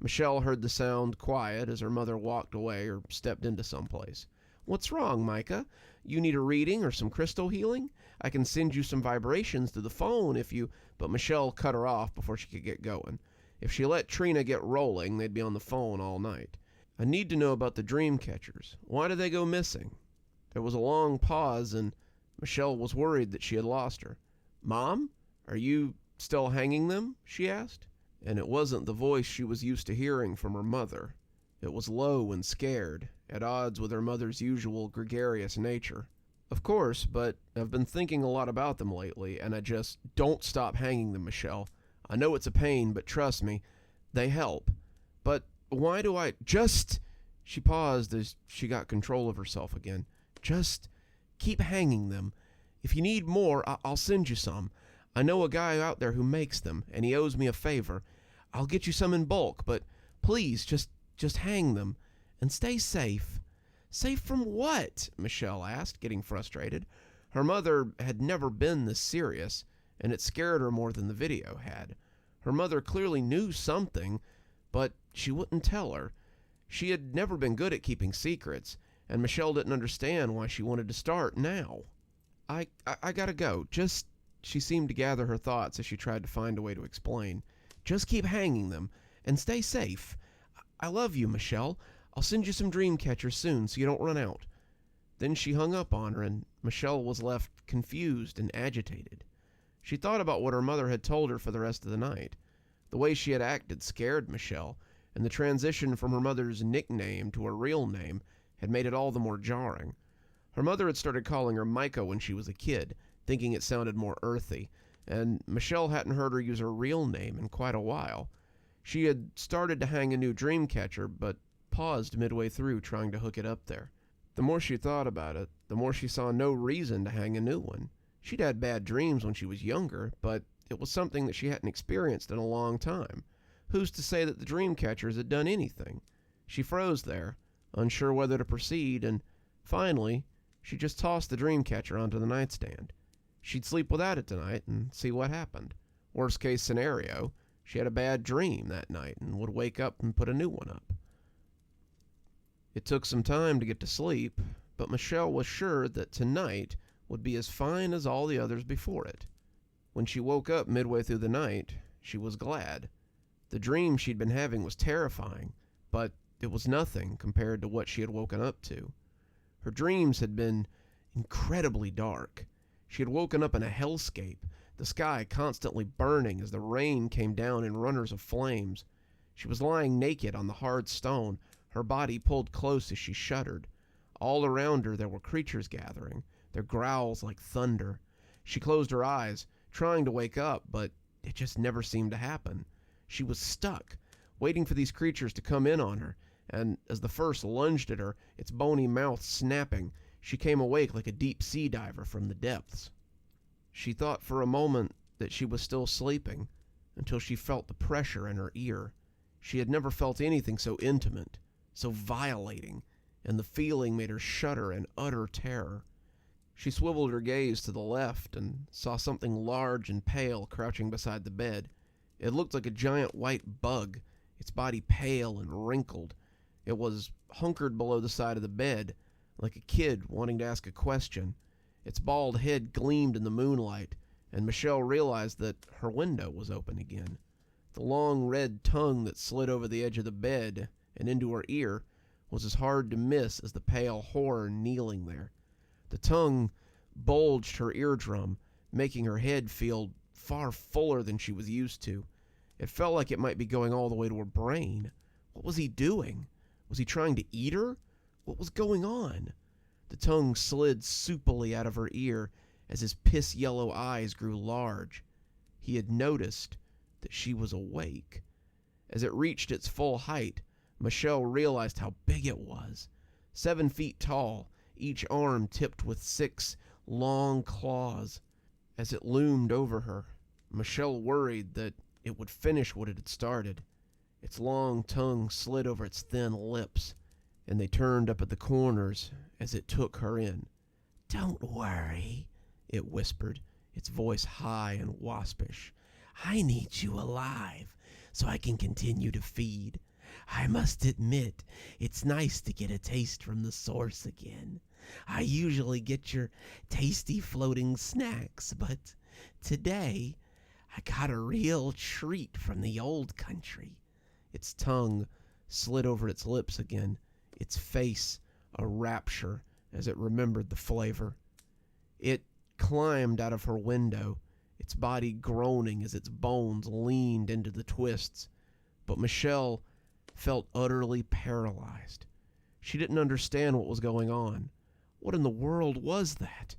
Michelle heard the sound quiet as her mother walked away or stepped into someplace. "What's wrong, Micah? You need a reading or some crystal healing? I can send you some vibrations through the phone if you—" But Michelle cut her off before she could get going. If she let Trina get rolling, they'd be on the phone all night. "I need to know about the dream catchers. Why did they go missing?" There was a long pause, and Michelle was worried that she had lost her. "Mom, are you still hanging them?" she asked. And it wasn't the voice she was used to hearing from her mother. It was low and scared, at odds with her mother's usual gregarious nature. Of course, but I've been thinking a lot about them lately, and I just don't stop hanging them, Michelle. I know it's a pain, but trust me, they help. But why do I just... She paused as she got control of herself again. Just keep hanging them. If you need more, I'll send you some. I know a guy out there who makes them, and he owes me a favor. I'll get you some in bulk, but please, just hang them. And stay safe. Safe from what? Michelle asked, getting frustrated. Her mother had never been this serious, and it scared her more than the video had. Her mother clearly knew something, but she wouldn't tell her. She had never been good at keeping secrets, and Michelle didn't understand why she wanted to start now. I gotta go. She seemed to gather her thoughts as she tried to find a way to explain. Just keep hanging them, and stay safe. I love you, Michelle. I'll send you some dream catchers soon so you don't run out. Then she hung up on her, and Michelle was left confused and agitated. She thought about what her mother had told her for the rest of the night. The way she had acted scared Michelle, and the transition from her mother's nickname to her real name had made it all the more jarring. Her mother had started calling her Micah when she was a kid, thinking it sounded more earthy, and Michelle hadn't heard her use her real name in quite a while. She had started to hang a new dream catcher, but paused midway through trying to hook it up there. The more she thought about it, the more she saw no reason to hang a new one. She'd had bad dreams when she was younger, but it was something that she hadn't experienced in a long time. Who's to say that the dream catchers had done anything? She froze there, unsure whether to proceed, and finally, she just tossed the dream catcher onto the nightstand. She'd sleep without it tonight and see what happened. Worst case scenario, she had a bad dream that night and would wake up and put a new one up. It took some time to get to sleep, but Michelle was sure that tonight would be as fine as all the others before it. When she woke up midway through the night, she was glad. The dream she'd been having was terrifying, but it was nothing compared to what she had woken up to. Her dreams had been incredibly dark. She had woken up in a hellscape, the sky constantly burning as the rain came down in runners of flames. She was lying naked on the hard stone, her body pulled close as she shuddered. All around her there were creatures gathering, their growls like thunder. She closed her eyes, trying to wake up, but it just never seemed to happen. She was stuck, waiting for these creatures to come in on her, and as the first lunged at her, its bony mouth snapping, she came awake like a deep sea diver from the depths. She thought for a moment that she was still sleeping, until she felt the pressure in her ear. She had never felt anything so intimate, so violating, and the feeling made her shudder in utter terror. She swiveled her gaze to the left and saw something large and pale crouching beside the bed. It looked like a giant white bug, its body pale and wrinkled. It was hunkered below the side of the bed, like a kid wanting to ask a question. Its bald head gleamed in the moonlight, and Michelle realized that her window was open again. The long red tongue that slid over the edge of the bed and into her ear was as hard to miss as the pale horror kneeling there. The tongue bulged her eardrum, making her head feel far fuller than she was used to. It felt like it might be going all the way to her brain. What was he doing? Was he trying to eat her? What was going on? The tongue slid soupily out of her ear as his piss-yellow eyes grew large. He had noticed that she was awake. As it reached its full height, Michelle realized how big it was. 7 feet tall, each arm tipped with 6 long claws. As it loomed over her, Michelle worried that it would finish what it had started. Its long tongue slid over its thin lips, and they turned up at the corners as it took her in. "Don't worry," it whispered, its voice high and waspish. "I need you alive so I can continue to feed. I must admit, it's nice to get a taste from the source again. I usually get your tasty floating snacks, but today I got a real treat from the old country." Its tongue slid over its lips again, its face a rapture as it remembered the flavor. It climbed out of her window, its body groaning as its bones leaned into the twists. But Michelle felt utterly paralyzed. She didn't understand what was going on. What in the world was that?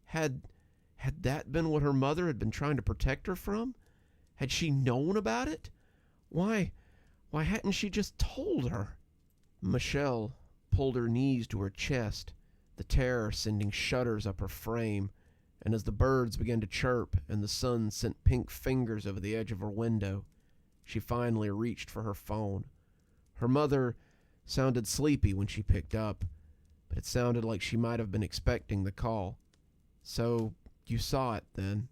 Had that been what her mother had been trying to protect her from? Had she known about it? Why hadn't she just told her? Michelle pulled her knees to her chest, the terror sending shudders up her frame, and as the birds began to chirp and the sun sent pink fingers over the edge of her window, she finally reached for her phone. Her mother sounded sleepy when she picked up, but it sounded like she might have been expecting the call. "So, you saw it, then?"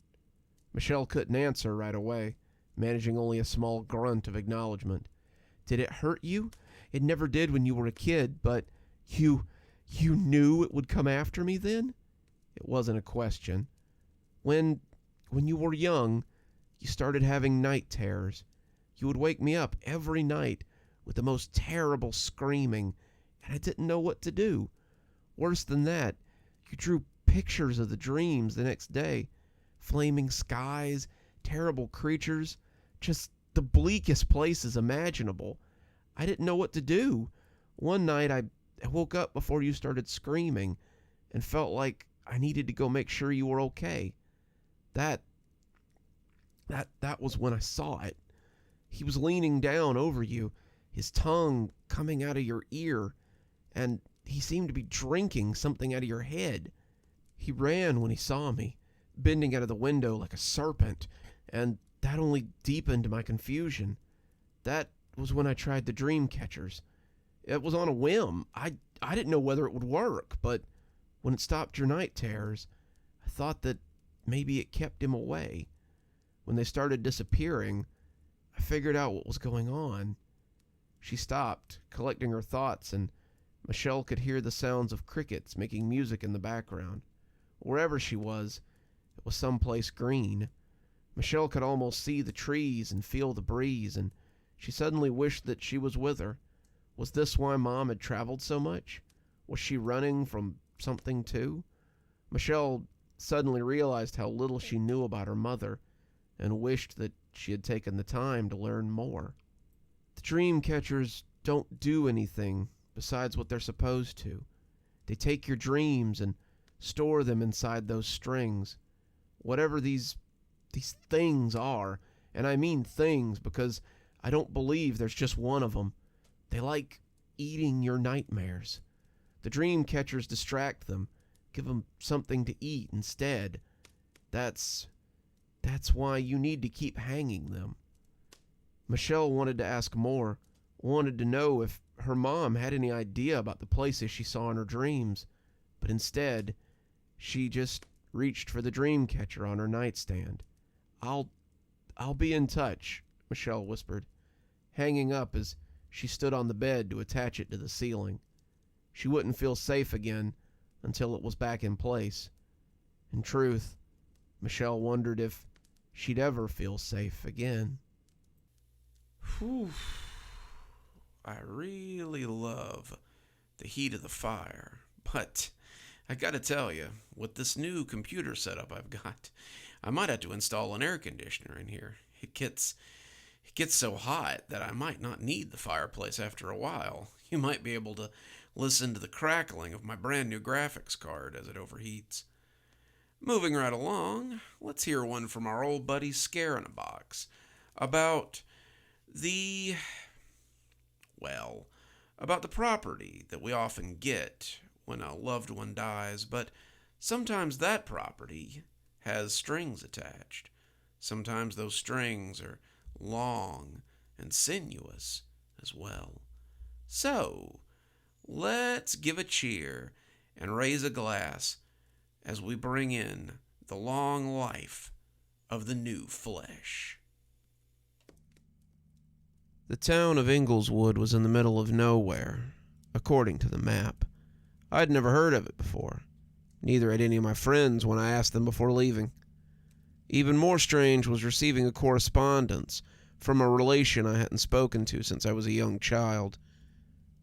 Michelle couldn't answer right away, managing only a small grunt of acknowledgement. "Did it hurt you? It never did when you were a kid, but you knew it would come after me then?" It wasn't a question. When you were young, you started having night terrors. You would wake me up every night with the most terrible screaming, and I didn't know what to do. Worse than that, you drew pictures of the dreams the next day. Flaming skies, terrible creatures, just the bleakest places imaginable. I didn't know what to do. One night I woke up before you started screaming and felt like I needed to go make sure you were okay. That was when I saw it. He was leaning down over you, his tongue coming out of your ear, and he seemed to be drinking something out of your head. He ran when he saw me, bending out of the window like a serpent, and that only deepened my confusion. That was when I tried the dream catchers. It was on a whim. I didn't know whether it would work, but when it stopped your night terrors, I thought that maybe it kept him away. When they started disappearing, I figured out what was going on." She stopped, collecting her thoughts, and Michelle could hear the sounds of crickets making music in the background. Wherever she was, it was someplace green. Michelle could almost see the trees and feel the breeze, and she suddenly wished that she was with her. Was this why Mom had traveled so much? Was she running from something too? Michelle suddenly realized how little she knew about her mother, and wished that she had taken the time to learn more. The dream catchers don't do anything besides what they're supposed to. They take your dreams and store them inside those strings. Whatever these things are, and I mean things because I don't believe there's just one of them. They like eating your nightmares. The dream catchers distract them, give them something to eat instead. That's why you need to keep hanging them. Michelle wanted to ask more, wanted to know if her mom had any idea about the places she saw in her dreams, but instead, she just reached for the dream catcher on her nightstand. I'll be in touch," Michelle whispered, hanging up as she stood on the bed to attach it to the ceiling. She wouldn't feel safe again until it was back in place. In truth, Michelle wondered if she'd ever feel safe again. Whew. I really love the heat of the fire, but I gotta tell you, with this new computer setup I've got, I might have to install an air conditioner in here. It gets so hot that I might not need the fireplace after a while. You might be able to listen to the crackling of my brand new graphics card as it overheats. Moving right along, let's hear one from our old buddy Scare in a Box about the property that we often get when a loved one dies, but sometimes that property has strings attached. Sometimes those strings are long and sinuous as well. So, let's give a cheer and raise a glass as we bring in the long life of the new flesh. The town of Ingleswood was in the middle of nowhere, according to the map. I'd never heard of it before. Neither had any of my friends when I asked them before leaving. Even more strange was receiving a correspondence from a relation I hadn't spoken to since I was a young child.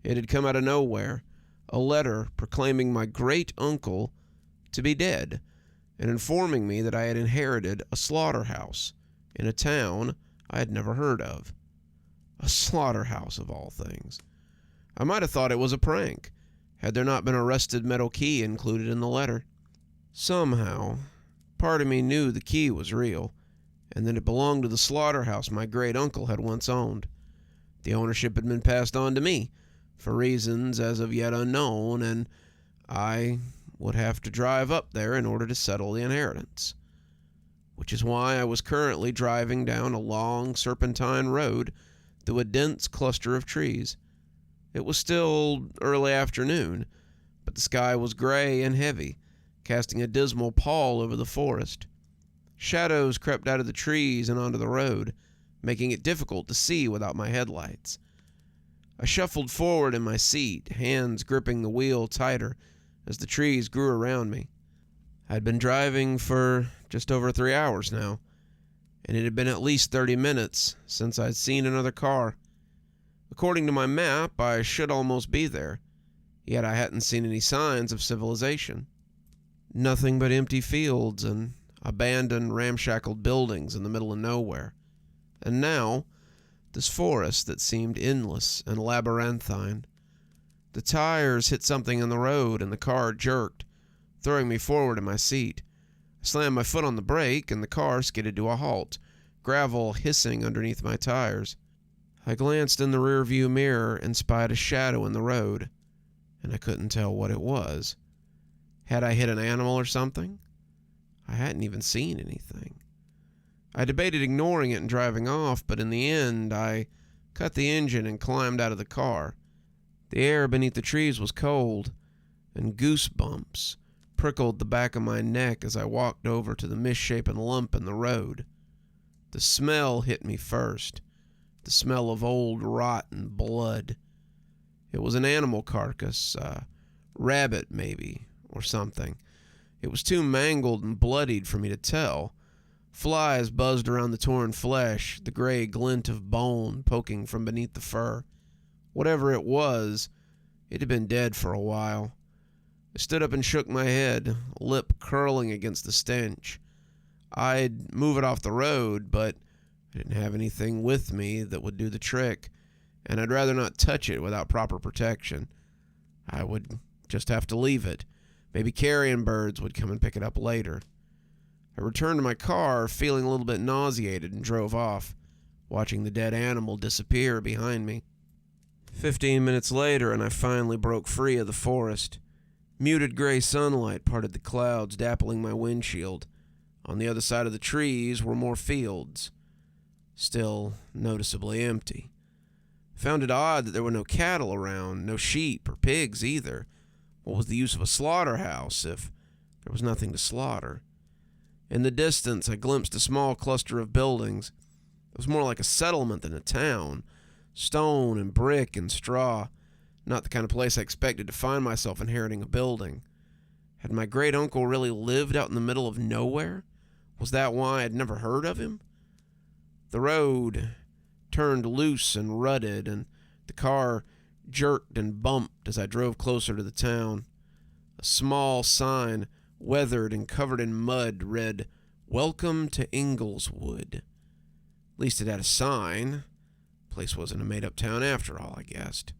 It had come out of nowhere, a letter proclaiming my great-uncle to be dead, and informing me that I had inherited a slaughterhouse in a town I had never heard of. A slaughterhouse of all things. I might have thought it was a prank, had there not been a rusted metal key included in the letter. Somehow, part of me knew the key was real, and that it belonged to the slaughterhouse my great-uncle had once owned. The ownership had been passed on to me, for reasons as of yet unknown, and I would have to drive up there in order to settle the inheritance. Which is why I was currently driving down a long serpentine road through a dense cluster of trees. It was still early afternoon, but the sky was gray and heavy, casting a dismal pall over the forest. Shadows crept out of the trees and onto the road, making it difficult to see without my headlights. I shuffled forward in my seat, hands gripping the wheel tighter as the trees grew around me. I'd been driving for just over 3 hours now, and it had been at least 30 minutes since I'd seen another car. According to my map, I should almost be there, yet I hadn't seen any signs of civilization. Nothing but empty fields and abandoned, ramshackle buildings in the middle of nowhere. And now, this forest that seemed endless and labyrinthine. The tires hit something in the road and the car jerked, throwing me forward in my seat. I slammed my foot on the brake and the car skidded to a halt, gravel hissing underneath my tires. I glanced in the rearview mirror and spied a shadow in the road, and I couldn't tell what it was. Had I hit an animal or something? I hadn't even seen anything. I debated ignoring it and driving off, but in the end, I cut the engine and climbed out of the car. The air beneath the trees was cold, and goosebumps prickled the back of my neck as I walked over to the misshapen lump in the road. The smell hit me first, the smell of old rotten blood. It was an animal carcass, a rabbit maybe, or something. It was too mangled and bloodied for me to tell. Flies buzzed around the torn flesh, the gray glint of bone poking from beneath the fur. Whatever it was, it had been dead for a while. I stood up and shook my head, lip curling against the stench. I'd move it off the road, but I didn't have anything with me that would do the trick, and I'd rather not touch it without proper protection. I would just have to leave it. Maybe carrion birds would come and pick it up later. I returned to my car, feeling a little bit nauseated, and drove off, watching the dead animal disappear behind me. 15 minutes later, and I finally broke free of the forest. Muted gray sunlight parted the clouds, dappling my windshield. On the other side of the trees were more fields, still noticeably empty. Found it odd that there were no cattle around, no sheep or pigs either. What was the use of a slaughterhouse if there was nothing to slaughter? In the distance, I glimpsed a small cluster of buildings. It was more like a settlement than a town. Stone and brick and straw. Not the kind of place I expected to find myself inheriting a building. Had my great-uncle really lived out in the middle of nowhere? Was that why I'd never heard of him? The road turned loose and rutted, and the car jerked and bumped as I drove closer to the town. A small sign, weathered and covered in mud, read, "Welcome to Ingleswood." At least it had a sign. The place wasn't a made-up town after all, I guessed.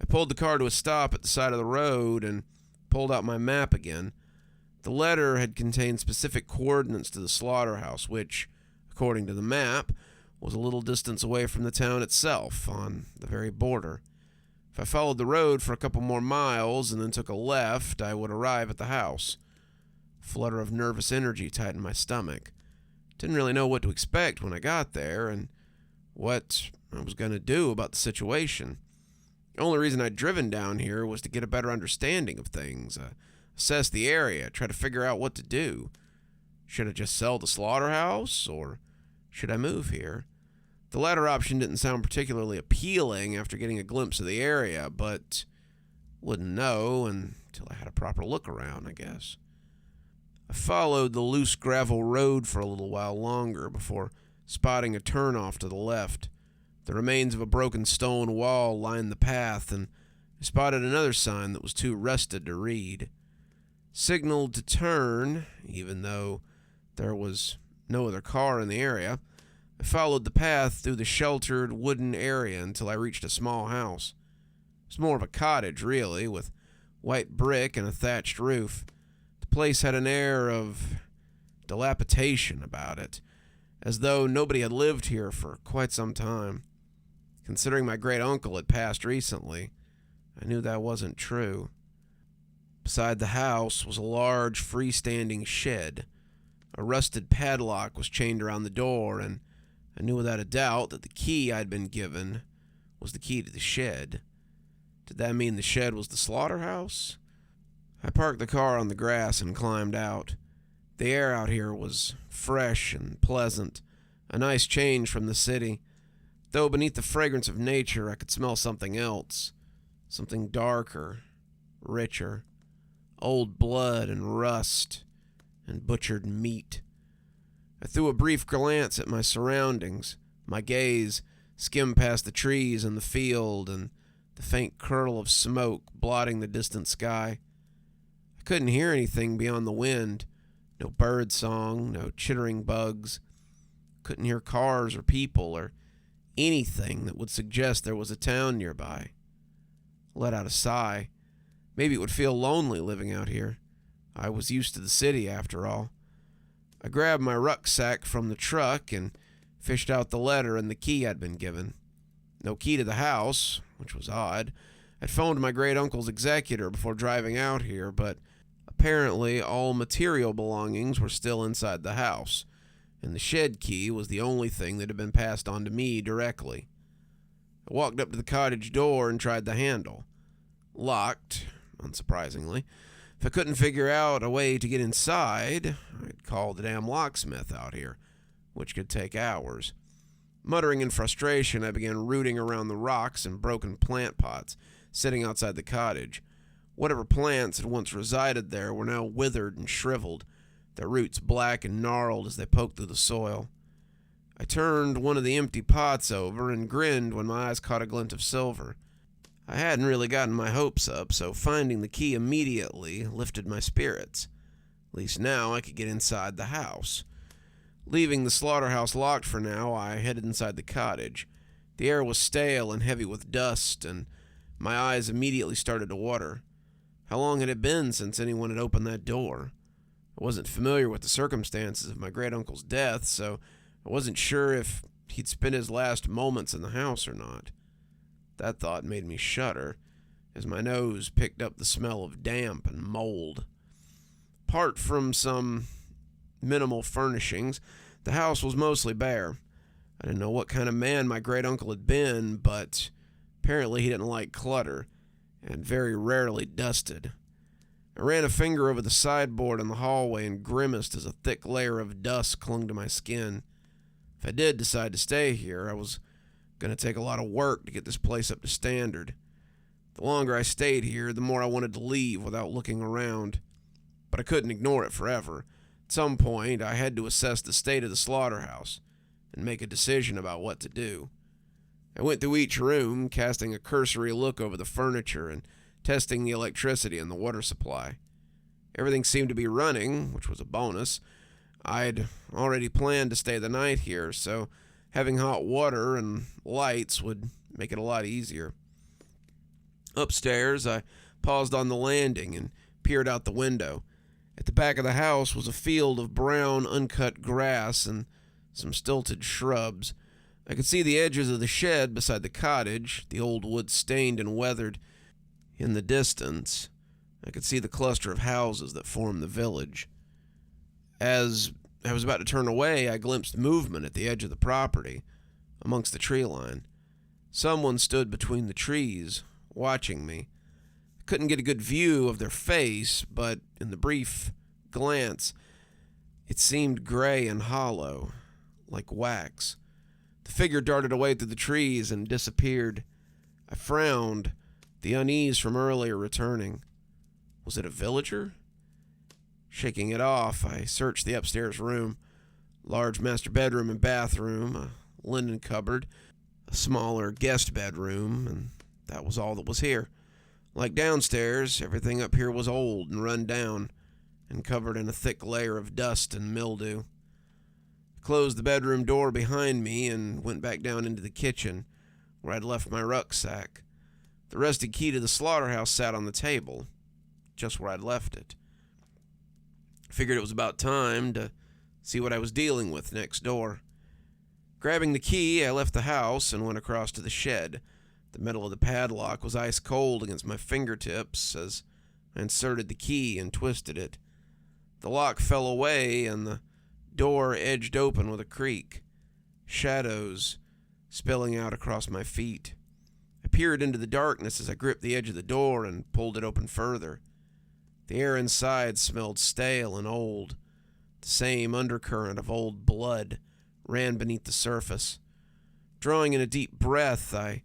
I pulled the car to a stop at the side of the road and pulled out my map again. The letter had contained specific coordinates to the slaughterhouse, which, according to the map, was a little distance away from the town itself, on the very border. If I followed the road for a couple more miles and then took a left, I would arrive at the house. A flutter of nervous energy tightened my stomach. Didn't really know what to expect when I got there, and what I was going to do about the situation. The only reason I'd driven down here was to get a better understanding of things, assess the area, try to figure out what to do. Should I just sell the slaughterhouse, or should I move here? The latter option didn't sound particularly appealing after getting a glimpse of the area, but wouldn't know until I had a proper look around, I guess. I followed the loose gravel road for a little while longer before spotting a turnoff to the left. The remains of a broken stone wall lined the path, and I spotted another sign that was too rusted to read. Signaled to turn, even though there was no other car in the area. I followed the path through the sheltered wooden area until I reached a small house. It was more of a cottage, really, with white brick and a thatched roof. The place had an air of dilapidation about it, as though nobody had lived here for quite some time. Considering my great-uncle had passed recently, I knew that wasn't true. Beside the house was a large freestanding shed. A rusted padlock was chained around the door, and I knew without a doubt that the key I'd been given was the key to the shed. Did that mean the shed was the slaughterhouse? I parked the car on the grass and climbed out. The air out here was fresh and pleasant, a nice change from the city, though beneath the fragrance of nature I could smell something else, something darker, richer, old blood and rust and butchered meat. I threw a brief glance at my surroundings. My gaze skimmed past the trees and the field and the faint curl of smoke blotting the distant sky. I couldn't hear anything beyond the wind. No bird song, no chittering bugs. Couldn't hear cars or people or anything that would suggest there was a town nearby. I let out a sigh. Maybe it would feel lonely living out here. I was used to the city, after all. I grabbed my rucksack from the truck and fished out the letter and the key I'd been given. No key to the house, which was odd. I'd phoned my great-uncle's executor before driving out here, but apparently all material belongings were still inside the house, and the shed key was the only thing that had been passed on to me directly. I walked up to the cottage door and tried the handle. Locked, unsurprisingly. If I couldn't figure out a way to get inside, I'd call the damn locksmith out here, which could take hours. Muttering in frustration, I began rooting around the rocks and broken plant pots sitting outside the cottage. Whatever plants had once resided there were now withered and shriveled, their roots black and gnarled as they poked through the soil. I turned one of the empty pots over and grinned when my eyes caught a glint of silver. I hadn't really gotten my hopes up, so finding the key immediately lifted my spirits. At least now I could get inside the house. Leaving the slaughterhouse locked for now, I headed inside the cottage. The air was stale and heavy with dust, and my eyes immediately started to water. How long had it been since anyone had opened that door? I wasn't familiar with the circumstances of my great-uncle's death, so I wasn't sure if he'd spent his last moments in the house or not. That thought made me shudder, as my nose picked up the smell of damp and mold. Apart from some minimal furnishings, the house was mostly bare. I didn't know what kind of man my great-uncle had been, but apparently he didn't like clutter, and very rarely dusted. I ran a finger over the sideboard in the hallway and grimaced as a thick layer of dust clung to my skin. If I did decide to stay here, I was going to take a lot of work to get this place up to standard. The longer I stayed here, the more I wanted to leave without looking around. But I couldn't ignore it forever. At some point, I had to assess the state of the slaughterhouse and make a decision about what to do. I went through each room, casting a cursory look over the furniture and testing the electricity and the water supply. Everything seemed to be running, which was a bonus. I'd already planned to stay the night here, so having hot water and lights would make it a lot easier. Upstairs, I paused on the landing and peered out the window. At the back of the house was a field of brown, uncut grass and some stilted shrubs. I could see the edges of the shed beside the cottage, the old wood stained and weathered. In the distance, I could see the cluster of houses that formed the village. As I was about to turn away, I glimpsed movement at the edge of the property, amongst the tree line. Someone stood between the trees, watching me. I couldn't get a good view of their face, but in the brief glance, it seemed gray and hollow, like wax. The figure darted away through the trees and disappeared. I frowned, the unease from earlier returning. Was it a villager? Shaking it off, I searched the upstairs room. Large master bedroom and bathroom, a linen cupboard, a smaller guest bedroom, and that was all that was here. Like downstairs, everything up here was old and run down, and covered in a thick layer of dust and mildew. I closed the bedroom door behind me and went back down into the kitchen, where I'd left my rucksack. The rusted key to the slaughterhouse sat on the table, just where I'd left it. I figured it was about time to see what I was dealing with next door. Grabbing the key, I left the house and went across to the shed. The metal of the padlock was ice cold against my fingertips as I inserted the key and twisted it. The lock fell away and the door edged open with a creak, shadows spilling out across my feet. I peered into the darkness as I gripped the edge of the door and pulled it open further. The air inside smelled stale and old. The same undercurrent of old blood ran beneath the surface. Drawing in a deep breath, I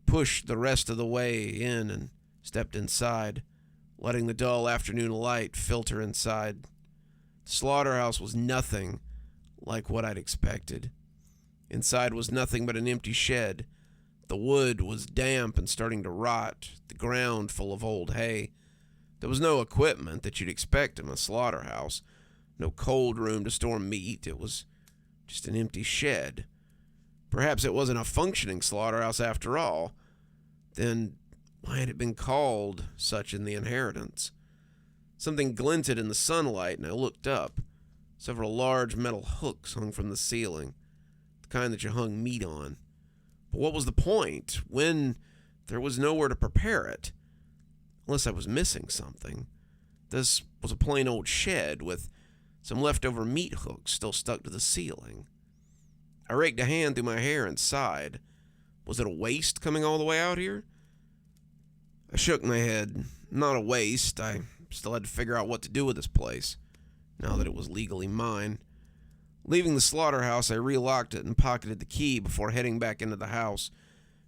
pushed the rest of the way in and stepped inside, letting the dull afternoon light filter inside. The slaughterhouse was nothing like what I'd expected. Inside was nothing but an empty shed. The wood was damp and starting to rot, the ground full of old hay. There was no equipment that you'd expect in a slaughterhouse, no cold room to store meat. It was just an empty shed. Perhaps it wasn't a functioning slaughterhouse after all. Then why had it been called such in the Inheritance? Something glinted in the sunlight, and I looked up. Several large metal hooks hung from the ceiling, the kind that you hung meat on. But what was the point when there was nowhere to prepare it? Unless I was missing something. This was a plain old shed with some leftover meat hooks still stuck to the ceiling. I raked a hand through my hair and sighed. Was it a waste coming all the way out here? I shook my head. Not a waste. I still had to figure out what to do with this place, now that it was legally mine. Leaving the slaughterhouse, I relocked it and pocketed the key before heading back into the house.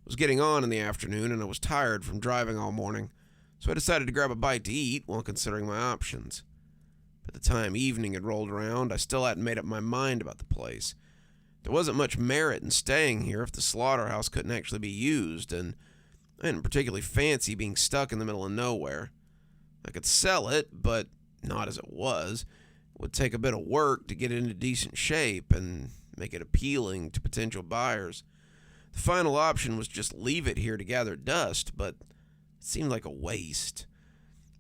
It was getting on in the afternoon, and I was tired from driving all morning, so I decided to grab a bite to eat while considering my options. By the time evening had rolled around, I still hadn't made up my mind about the place. There wasn't much merit in staying here if the slaughterhouse couldn't actually be used, and I didn't particularly fancy being stuck in the middle of nowhere. I could sell it, but not as it was. It would take a bit of work to get it into decent shape and make it appealing to potential buyers. The final option was just leave it here to gather dust, but it seemed like a waste.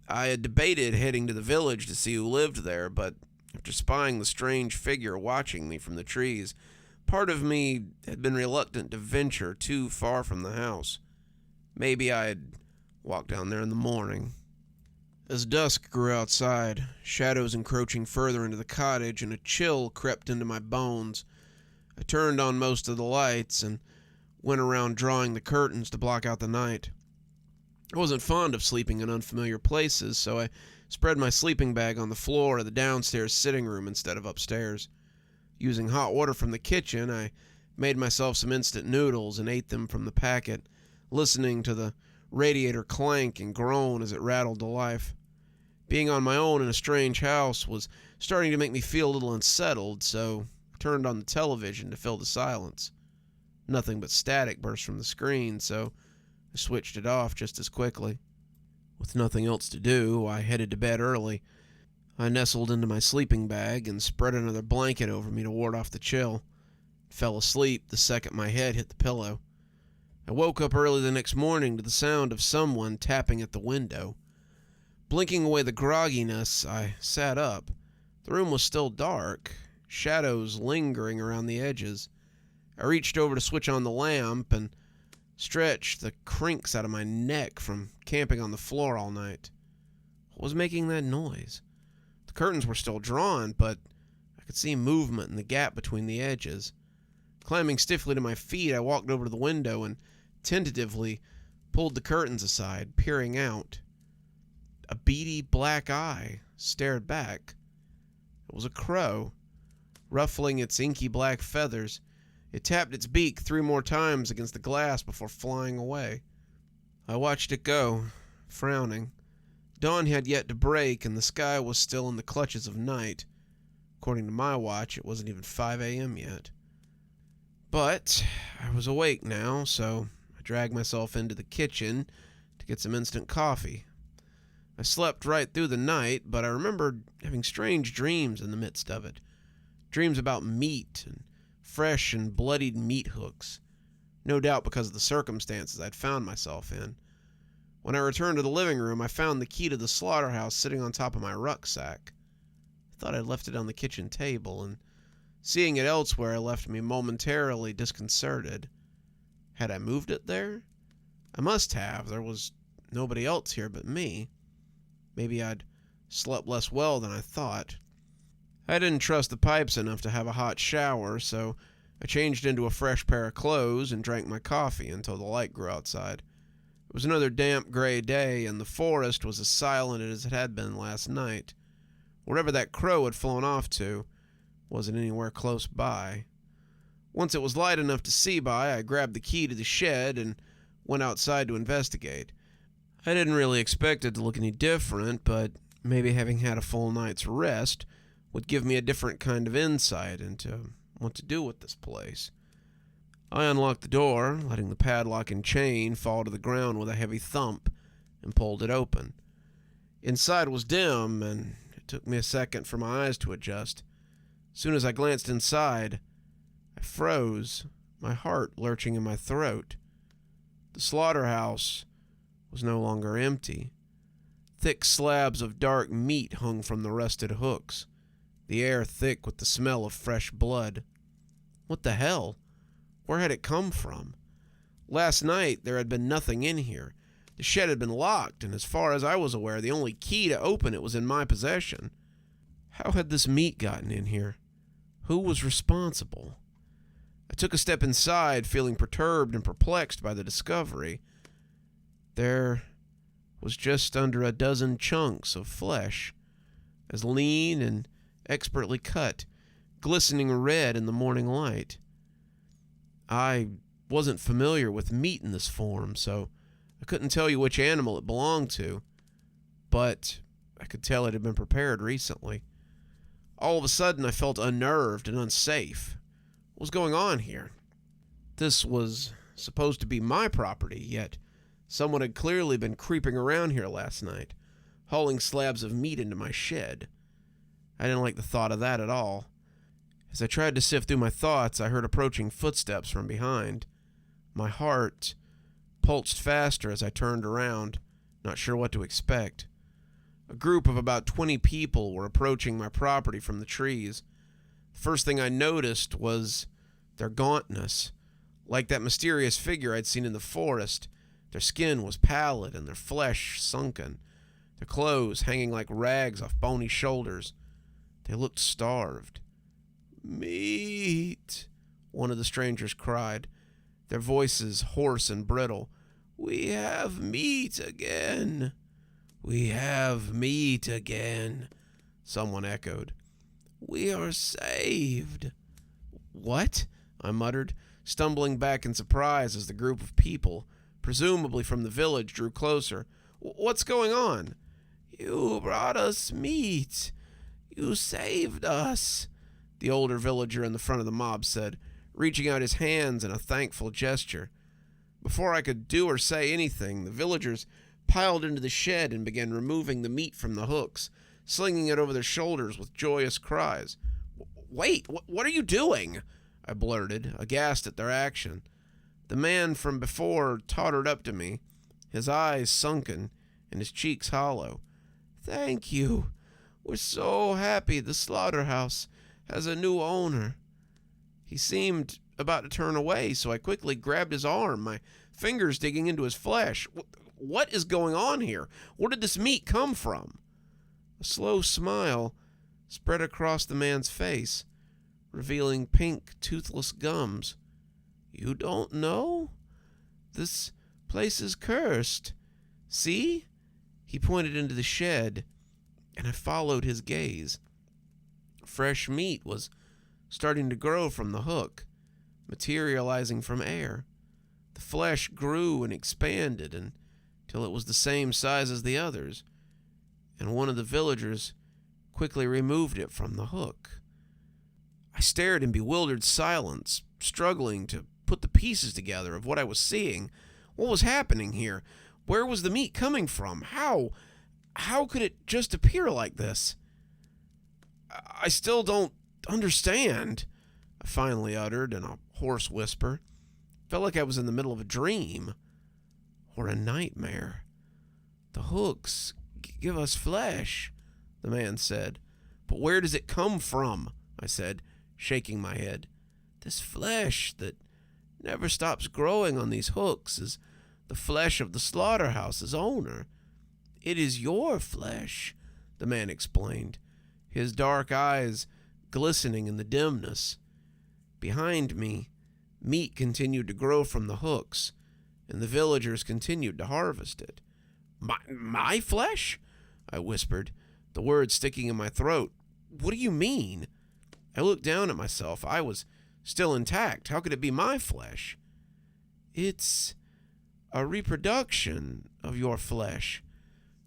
I had debated heading to the village to see who lived there, but after spying the strange figure watching me from the trees, part of me had been reluctant to venture too far from the house. Maybe I'd walk down there in the morning. As dusk grew outside, shadows encroaching further into the cottage, and a chill crept into my bones, I turned on most of the lights and went around drawing the curtains to block out the night. I wasn't fond of sleeping in unfamiliar places, so I spread my sleeping bag on the floor of the downstairs sitting room instead of upstairs. Using hot water from the kitchen, I made myself some instant noodles and ate them from the packet, listening to the radiator clank and groan as it rattled to life. Being on my own in a strange house was starting to make me feel a little unsettled, so I turned on the television to fill the silence. Nothing but static burst from the screen, so I switched it off just as quickly. With nothing else to do, I headed to bed early. I nestled into my sleeping bag and spread another blanket over me to ward off the chill. Fell asleep the second my head hit the pillow. I woke up early the next morning to the sound of someone tapping at the window. Blinking away the grogginess, I sat up. The room was still dark, shadows lingering around the edges. I reached over to switch on the lamp and stretched the crinks out of my neck from camping on the floor all night. What was making that noise? The curtains were still drawn, but I could see movement in the gap between the edges. Climbing stiffly to my feet, I walked over to the window and tentatively pulled the curtains aside, peering out. A beady black eye stared back. It was a crow. Ruffling its inky black feathers, it tapped its beak 3 more times against the glass before flying away. I watched it go, frowning. Dawn had yet to break, and the sky was still in the clutches of night. According to my watch, it wasn't even 5 a.m. yet. But I was awake now, so I dragged myself into the kitchen to get some instant coffee. I slept right through the night, but I remembered having strange dreams in the midst of it. dreams about meat and fresh and bloodied meat hooks, no doubt because of the circumstances I'd found myself in. When I returned to the living room, I found the key to the slaughterhouse sitting on top of my rucksack. I thought I'd left it on the kitchen table, and seeing it elsewhere left me momentarily disconcerted. Had I moved it there? I must have. There was nobody else here but me. Maybe I'd slept less well than I thought. I didn't trust the pipes enough to have a hot shower, so I changed into a fresh pair of clothes and drank my coffee until the light grew outside. It was another damp, gray day, and the forest was as silent as it had been last night. Wherever that crow had flown off to wasn't anywhere close by. Once it was light enough to see by, I grabbed the key to the shed and went outside to investigate. I didn't really expect it to look any different, but maybe having had a full night's rest would give me a different kind of insight into what to do with this place. I unlocked the door, letting the padlock and chain fall to the ground with a heavy thump, and pulled it open. Inside was dim, and it took me a second for my eyes to adjust. As soon as I glanced inside, I froze, my heart lurching in my throat. The slaughterhouse was no longer empty. Thick slabs of dark meat hung from the rusted hooks, the air thick with the smell of fresh blood. What the hell? Where had it come from? Last night, there had been nothing in here. The shed had been locked, and as far as I was aware, the only key to open it was in my possession. How had this meat gotten in here? Who was responsible? I took a step inside, feeling perturbed and perplexed by the discovery. There was just under a dozen chunks of flesh, as lean and expertly cut, glistening red in the morning light. I wasn't familiar with meat in this form, so I couldn't tell you which animal it belonged to, but I could tell it had been prepared recently. All of a sudden, I felt unnerved and unsafe. What was going on here? This was supposed to be my property, yet someone had clearly been creeping around here last night, hauling slabs of meat into my shed. I didn't like the thought of that at all. As I tried to sift through my thoughts, I heard approaching footsteps from behind. My heart pulsed faster as I turned around, not sure what to expect. A group of about 20 people were approaching my property from the trees. The first thing I noticed was their gauntness. Like that mysterious figure I'd seen in the forest, their skin was pallid and their flesh sunken, their clothes hanging like rags off bony shoulders. They looked starved. "Meat," one of the strangers cried, their voices hoarse and brittle. "We have meat again." "We have meat again," someone echoed. "We are saved." "What?" I muttered, stumbling back in surprise as the group of people, presumably from the village, drew closer. "What's going on?" "You brought us meat. You saved us," the older villager in the front of the mob said, reaching out his hands in a thankful gesture. Before I could do or say anything, the villagers piled into the shed and began removing the meat from the hooks, slinging it over their shoulders with joyous cries. "Wait, what are you doing?" I blurted, aghast at their action. The man from before tottered up to me, his eyes sunken and his cheeks hollow. "Thank you. We're so happy the slaughterhouse has a new owner." He seemed about to turn away, so I quickly grabbed his arm, my fingers digging into his flesh. What is going on here? Where did this meat come from? A slow smile spread across the man's face, revealing pink, toothless gums. "You don't know? This place is cursed. See?" He pointed into the shed, and I followed his gaze. Fresh meat was starting to grow from the hook, materializing from air. The flesh grew and expanded until it was the same size as the others, and one of the villagers quickly removed it from the hook. I stared in bewildered silence, struggling to put the pieces together of what I was seeing. What was happening here? Where was the meat coming from? How could it just appear like this? I still don't understand, I finally uttered in a hoarse whisper. Felt like I was in the middle of a dream or a nightmare. The hooks give us flesh, the man said. But where does it come from? I said, shaking my head. This flesh that never stops growing on these hooks is the flesh of the slaughterhouse's owner. It is your flesh, the man explained, his dark eyes glistening in the dimness. Behind me, meat continued to grow from the hooks, and the villagers continued to harvest it. My flesh? I whispered, the words sticking in my throat. What do you mean? I looked down at myself. I was still intact. How could it be my flesh? It's a reproduction of your flesh.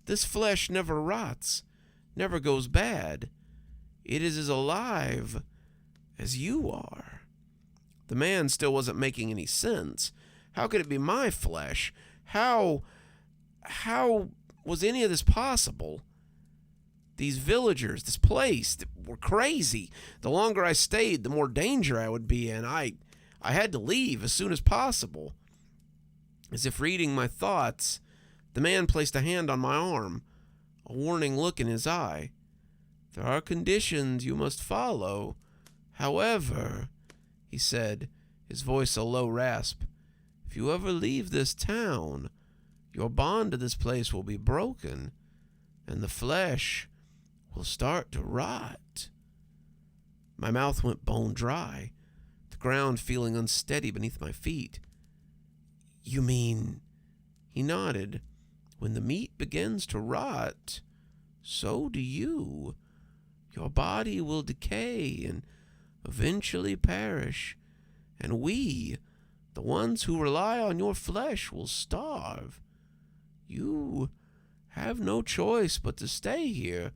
This flesh never rots, never goes bad. It is as alive as you are. The man still wasn't making any sense. How could it be my flesh? How was any of this possible? These villagers, this place, were crazy. The longer I stayed, the more danger I would be in. I had to leave as soon as possible. As if reading my thoughts, the man placed a hand on my arm, a warning look in his eye. There are conditions you must follow. However, he said, his voice a low rasp, if you ever leave this town, your bond to this place will be broken, and the flesh will start to rot. My mouth went bone dry, the ground feeling unsteady beneath my feet. You mean, he nodded, when the meat begins to rot, so do you. Your body will decay and eventually perish, and we, the ones who rely on your flesh, will starve. You have no choice but to stay here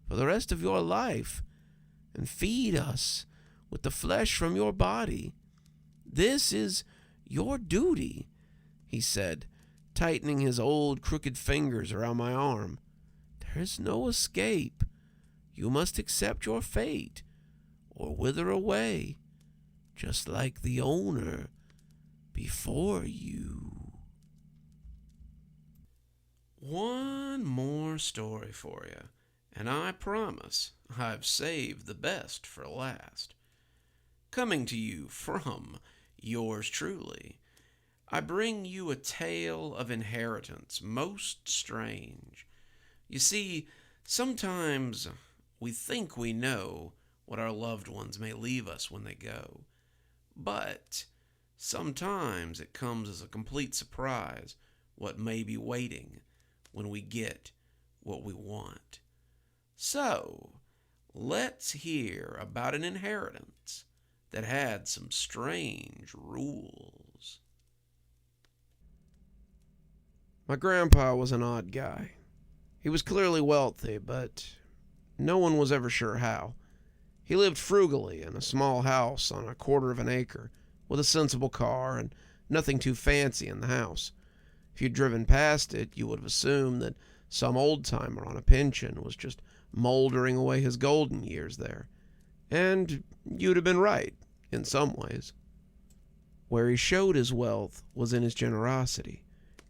for the rest of your life and feed us with the flesh from your body. This is your duty, he said, tightening his old crooked fingers around my arm. There is no escape. You must accept your fate or wither away, just like the owner before you. One more story for you, and I promise I've saved the best for last. Coming to you from yours truly, I bring you a tale of inheritance most strange. You see, sometimes we think we know what our loved ones may leave us when they go, but sometimes it comes as a complete surprise what may be waiting when we get what we want. So, let's hear about an inheritance that had some strange rules. My grandpa was an odd guy. He was clearly wealthy, but no one was ever sure how. He lived frugally in a small house on a quarter of an acre, with a sensible car and nothing too fancy in the house. If you'd driven past it, you would have assumed that some old-timer on a pension was just moldering away his golden years there. And you'd have been right, in some ways. Where he showed his wealth was in his generosity.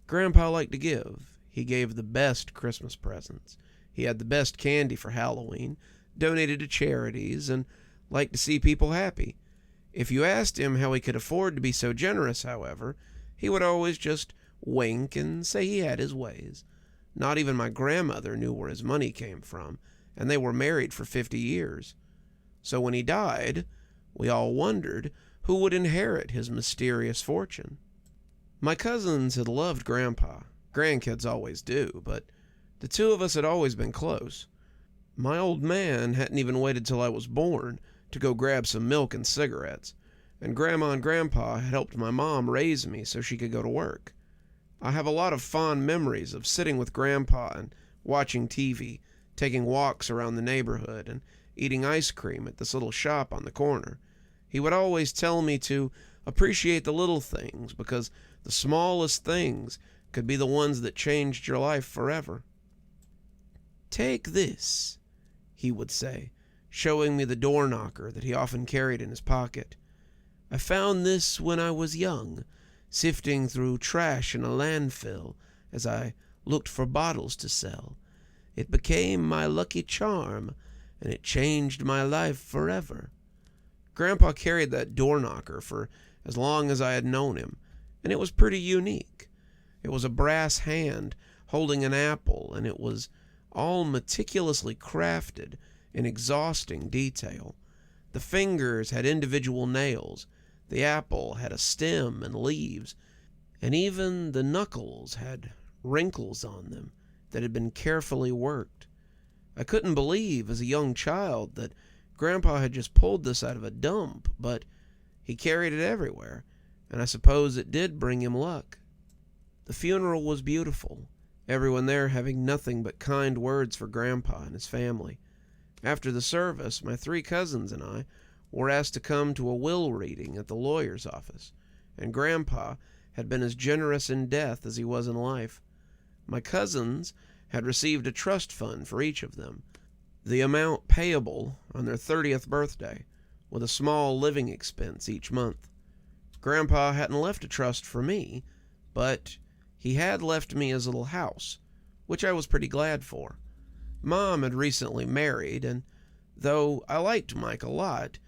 Grandpa liked to give. He gave the best Christmas presents. He had the best candy for Halloween, donated to charities, and liked to see people happy. If you asked him how he could afford to be so generous, however, he would always just wink and say he had his ways. Not even my grandmother knew where his money came from, and they were married for 50 years. So when he died, we all wondered who would inherit his mysterious fortune. My cousins had loved Grandpa. Grandkids always do, but the two of us had always been close. My old man hadn't even waited till I was born to go grab some milk and cigarettes, and Grandma and Grandpa had helped my mom raise me so she could go to work. I have a lot of fond memories of sitting with Grandpa and watching TV, taking walks around the neighborhood, and eating ice cream at this little shop on the corner. He would always tell me to appreciate the little things, because the smallest things could be the ones that changed your life forever. Take this, he would say, showing me the door knocker that he often carried in his pocket. "I found this when I was young, sifting through trash in a landfill as I looked for bottles to sell. It became my lucky charm, and it changed my life forever." Grandpa carried that door knocker for as long as I had known him, and it was pretty unique. It was a brass hand holding an apple, and it was all meticulously crafted in exhausting detail. The fingers had individual nails, the apple had a stem and leaves, and even the knuckles had wrinkles on them that had been carefully worked. I couldn't believe as a young child that Grandpa had just pulled this out of a dump, but he carried it everywhere, and I suppose it did bring him luck. The funeral was beautiful, everyone there having nothing but kind words for Grandpa and his family. After the service, my 3 cousins and I were asked to come to a will reading at the lawyer's office, and Grandpa had been as generous in death as he was in life. My cousins had received a trust fund for each of them, the amount payable on their 30th birthday, with a small living expense each month. Grandpa hadn't left a trust for me, but he had left me his little house, which I was pretty glad for. Mom had recently married, and though I liked Mike a lot,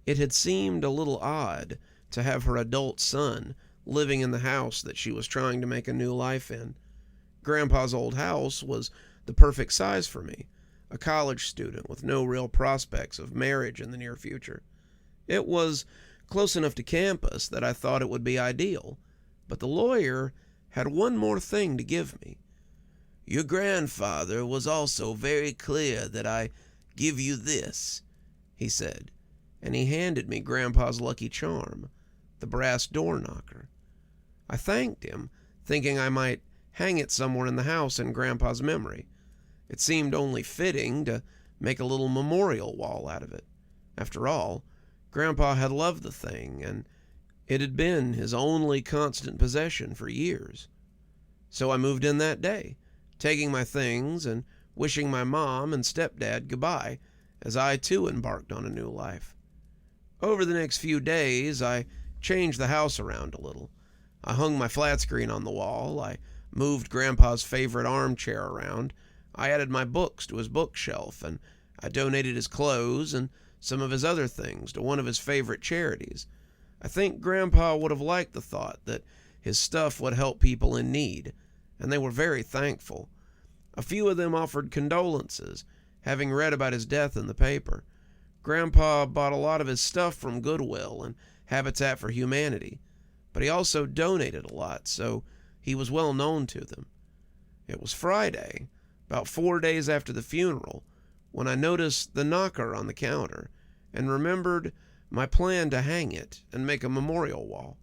it had seemed a little odd to have her adult son living in the house that she was trying to make a new life in. Grandpa's old house was the perfect size for me, a college student with no real prospects of marriage in the near future. It was close enough to campus that I thought it would be ideal, but the lawyer had one more thing to give me. "Your grandfather was also very clear that I give you this," he said, and he handed me Grandpa's lucky charm, the brass door knocker. I thanked him, thinking I might hang it somewhere in the house in Grandpa's memory. It seemed only fitting to make a little memorial wall out of it. After all, Grandpa had loved the thing, and it had been his only constant possession for years. So I moved in that day, taking my things and wishing my mom and stepdad goodbye as I too embarked on a new life. Over the next few days, I changed the house around a little. I hung my flat screen on the wall, I moved Grandpa's favorite armchair around, I added my books to his bookshelf, and I donated his clothes and some of his other things to one of his favorite charities. I think Grandpa would have liked the thought that his stuff would help people in need, and they were very thankful. A few of them offered condolences, having read about his death in the paper. Grandpa bought a lot of his stuff from Goodwill and Habitat for Humanity, but he also donated a lot, so he was well known to them. It was Friday, about 4 days after the funeral, when I noticed the knocker on the counter and remembered my plan to hang it and make a memorial wall.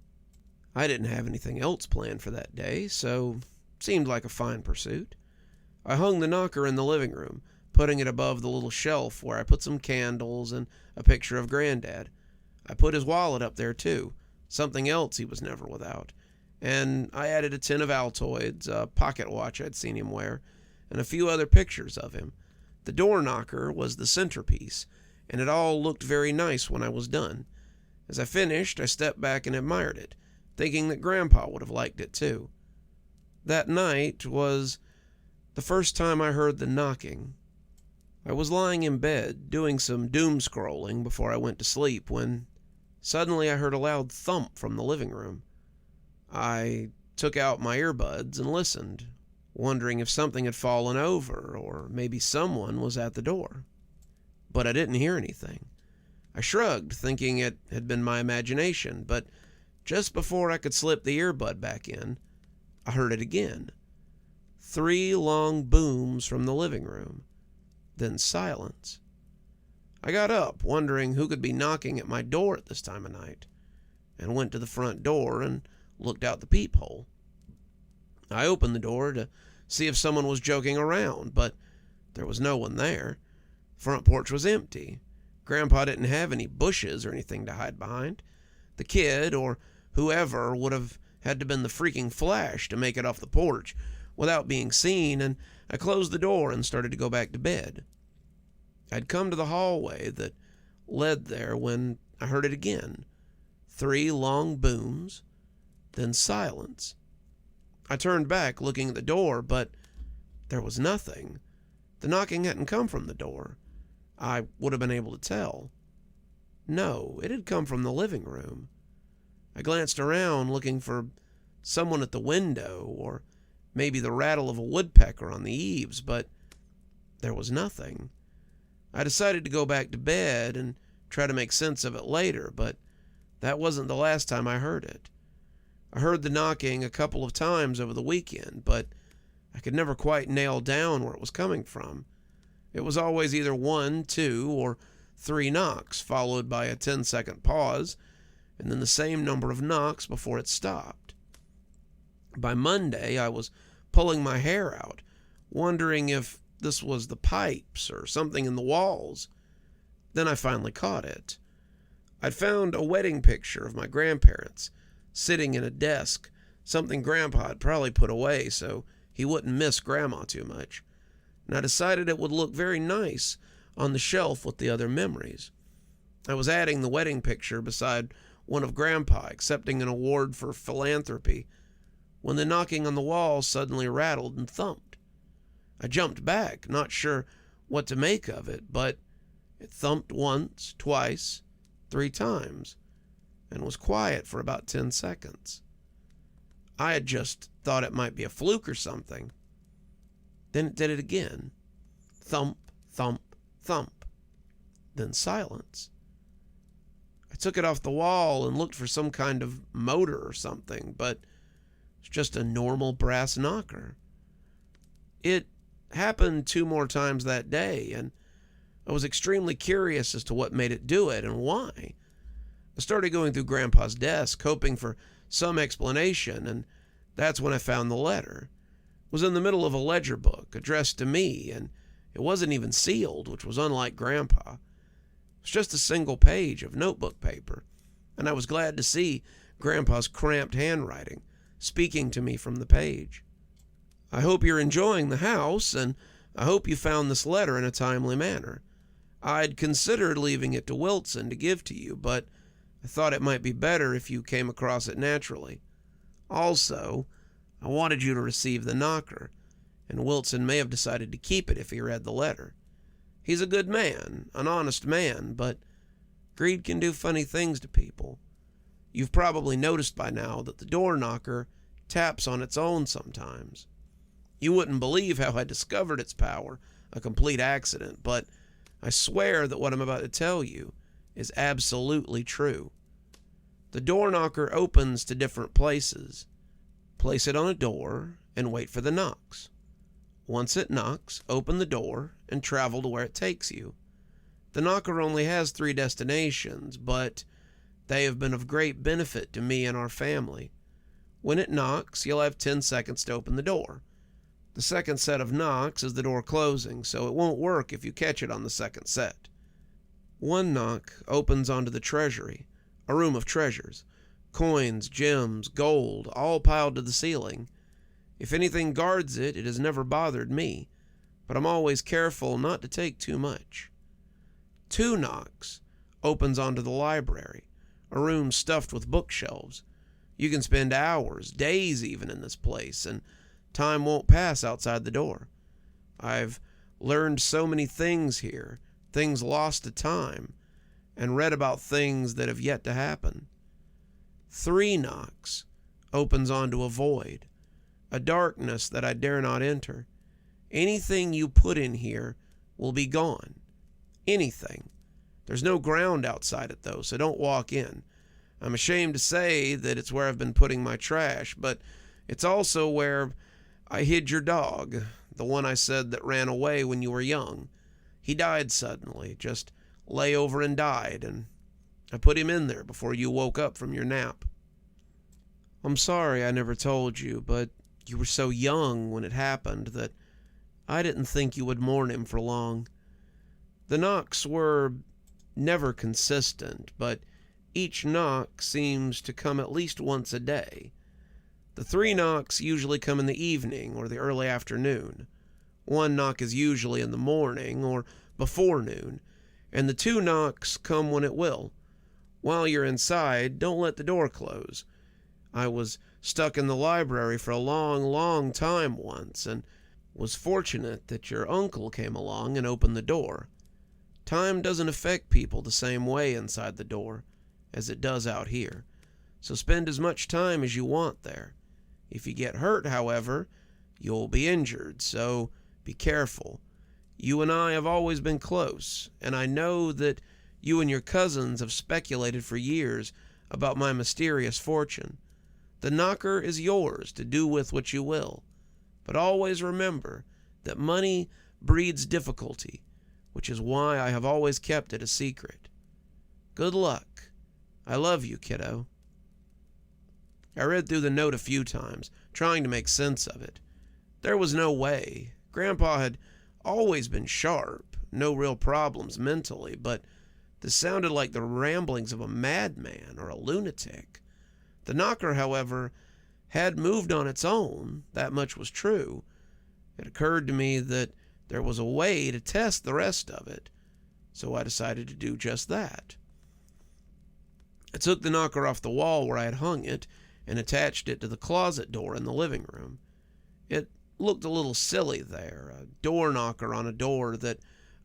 I didn't have anything else planned for that day, so it seemed like a fine pursuit. I hung the knocker in the living room, putting it above the little shelf where I put some candles and a picture of Granddad. I put his wallet up there too, something else he was never without, and I added a tin of Altoids, a pocket watch I'd seen him wear, and a few other pictures of him. The door knocker was the centerpiece, and it all looked very nice when I was done. As I finished, I stepped back and admired it, thinking that Grandpa would have liked it too. That night was the first time I heard the knocking. I was lying in bed, doing some doom scrolling before I went to sleep, when suddenly I heard a loud thump from the living room. I took out my earbuds and listened, wondering if something had fallen over or maybe someone was at the door. But I didn't hear anything. I shrugged, thinking it had been my imagination, but just before I could slip the earbud back in, I heard it again. 3 long booms from the living room, then silence. I got up, wondering who could be knocking at my door at this time of night, and went to the front door and looked out the peephole. I opened the door to see if someone was joking around, but there was no one there. The front porch was empty. Grandpa didn't have any bushes or anything to hide behind. The kid, or whoever, would have had to been the freaking Flash to make it off the porch without being seen, and I closed the door and started to go back to bed. I'd come to the hallway that led there when I heard it again. 3 long booms, then silence. I turned back, looking at the door, but there was nothing. The knocking hadn't come from the door. I would have been able to tell. No, it had come from the living room. I glanced around, looking for someone at the window, or maybe the rattle of a woodpecker on the eaves, but there was nothing. I decided to go back to bed and try to make sense of it later, but that wasn't the last time I heard it. I heard the knocking a couple of times over the weekend, but I could never quite nail down where it was coming from. It was always either 1, 2, or 3 knocks, followed by a 10-second pause, and then the same number of knocks before it stopped. By Monday, I was pulling my hair out, wondering if this was the pipes or something in the walls. Then I finally caught it. I'd found a wedding picture of my grandparents sitting in a desk, something Grandpa had probably put away so he wouldn't miss Grandma too much, and I decided it would look very nice on the shelf with the other memories. I was adding the wedding picture beside one of Grandpa accepting an award for philanthropy when the knocking on the wall suddenly rattled and thumped. I jumped back, not sure what to make of it, but it thumped once, twice, 3 times, and was quiet for about 10 seconds. I had just thought it might be a fluke or something. Then it did it again. Thump, thump, thump. Then silence. I took it off the wall and looked for some kind of motor or something, but it's just a normal brass knocker. It happened 2 more times that day, and I was extremely curious as to what made it do it and why. I started going through Grandpa's desk, hoping for some explanation, and that's when I found the letter. It was in the middle of a ledger book, addressed to me, and it wasn't even sealed, which was unlike Grandpa. It was just a single page of notebook paper, and I was glad to see Grandpa's cramped handwriting speaking to me from the page. I hope you're enjoying the house, and I hope you found this letter in a timely manner. I'd considered leaving it to Wilson to give to you, but I thought it might be better if you came across it naturally. Also, I wanted you to receive the knocker, and Wilson may have decided to keep it if he read the letter. He's a good man, an honest man, but greed can do funny things to people. You've probably noticed by now that the door knocker taps on its own sometimes. You wouldn't believe how I discovered its power, a complete accident, but I swear that what I'm about to tell you is absolutely true. The door knocker opens to different places. Place it on a door and wait for the knocks. Once it knocks, open the door and travel to where it takes you. The knocker only has 3 destinations, but they have been of great benefit to me and our family. When it knocks, you'll have 10 seconds to open the door. The second set of knocks is the door closing, so it won't work if you catch it on the second set. 1 knock opens onto the treasury, a room of treasures. Coins, gems, gold, all piled to the ceiling. If anything guards it, it has never bothered me, but I'm always careful not to take too much. 2 knocks opens onto the library, a room stuffed with bookshelves. You can spend hours, days even in this place, and time won't pass outside the door. I've learned so many things here, things lost to time, and read about things that have yet to happen. 3 knocks opens onto a void, a darkness that I dare not enter. Anything you put in here will be gone. Anything. There's no ground outside it, though, so don't walk in. I'm ashamed to say that it's where I've been putting my trash, but it's also where I hid your dog, the one I said that ran away when you were young. He died suddenly, just lay over and died, and I put him in there before you woke up from your nap. I'm sorry I never told you, but you were so young when it happened that I didn't think you would mourn him for long. The knocks were never consistent, but each knock seems to come at least once a day. The 3 knocks usually come in the evening or the early afternoon. 1 knock is usually in the morning or before noon, and the 2 knocks come when it will. While you're inside, don't let the door close. I was stuck in the library for a long, long time once, and was fortunate that your uncle came along and opened the door. Time doesn't affect people the same way inside the door as it does out here, so spend as much time as you want there. If you get hurt, however, you'll be injured, so be careful. You and I have always been close, and I know that you and your cousins have speculated for years about my mysterious fortune. The knocker is yours to do with what you will, but always remember that money breeds difficulty, which is why I have always kept it a secret. Good luck. I love you, kiddo. I read through the note a few times, trying to make sense of it. There was no way. Grandpa had always been sharp, no real problems mentally, but this sounded like the ramblings of a madman or a lunatic. The knocker, however, had moved on its own. That much was true. It occurred to me that there was a way to test the rest of it, so I decided to do just that. I took the knocker off the wall where I had hung it and attached it to the closet door in the living room. It looked a little silly there, a door knocker on a door that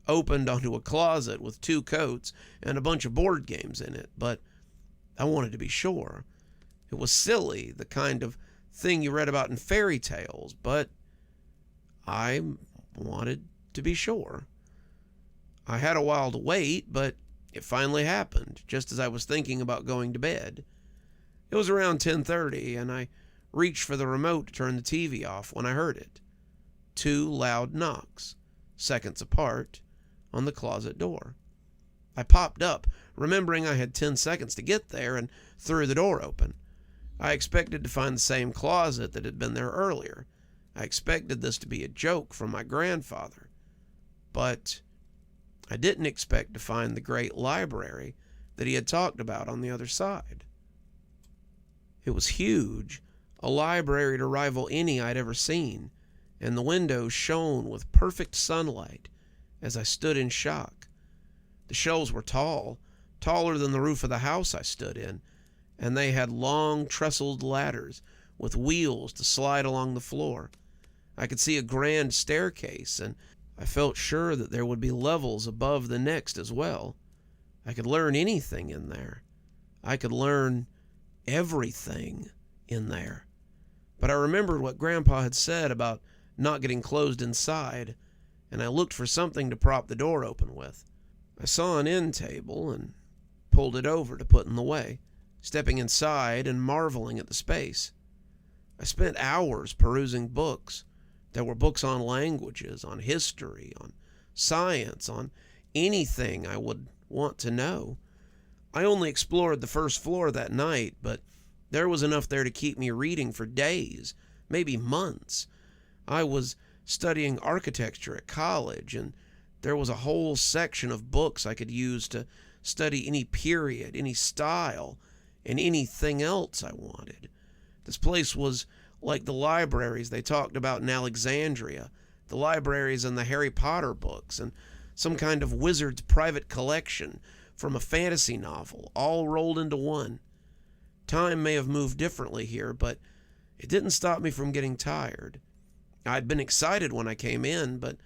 opened onto a closet with 2 coats and a bunch of board games in it, but I wanted to be sure. It was silly, the kind of thing you read about in fairy tales, but I wanted to be sure. I had a while to wait, but it finally happened, just as I was thinking about going to bed. It was around 10:30, and I reached for the remote to turn the TV off when I heard it. 2 loud knocks, seconds apart, on the closet door. I popped up, remembering I had 10 seconds to get there, and threw the door open. I expected to find the same closet that had been there earlier. I expected this to be a joke from my grandfather. But I didn't expect to find the great library that he had talked about on the other side. It was huge, a library to rival any I'd ever seen, and the windows shone with perfect sunlight as I stood in shock. The shelves were tall, taller than the roof of the house I stood in, and they had long trestled ladders with wheels to slide along the floor. I could see a grand staircase, and I felt sure that there would be levels above the next as well. I could learn anything in there. I could learn everything in there. But I remembered what Grandpa had said about not getting closed inside, and I looked for something to prop the door open with. I saw an end table and pulled it over to put in the way, stepping inside and marveling at the space. I spent hours perusing books. There were books on languages, on history, on science, on anything I would want to know. I only explored the first floor that night, but there was enough there to keep me reading for days, maybe months. I was studying architecture at college, and there was a whole section of books I could use to study any period, any style, and anything else I wanted. This place was like the libraries they talked about in Alexandria, the libraries in the Harry Potter books, and some kind of wizard's private collection from a fantasy novel, all rolled into one. Time may have moved differently here, but it didn't stop me from getting tired. I'd been excited when I came in, but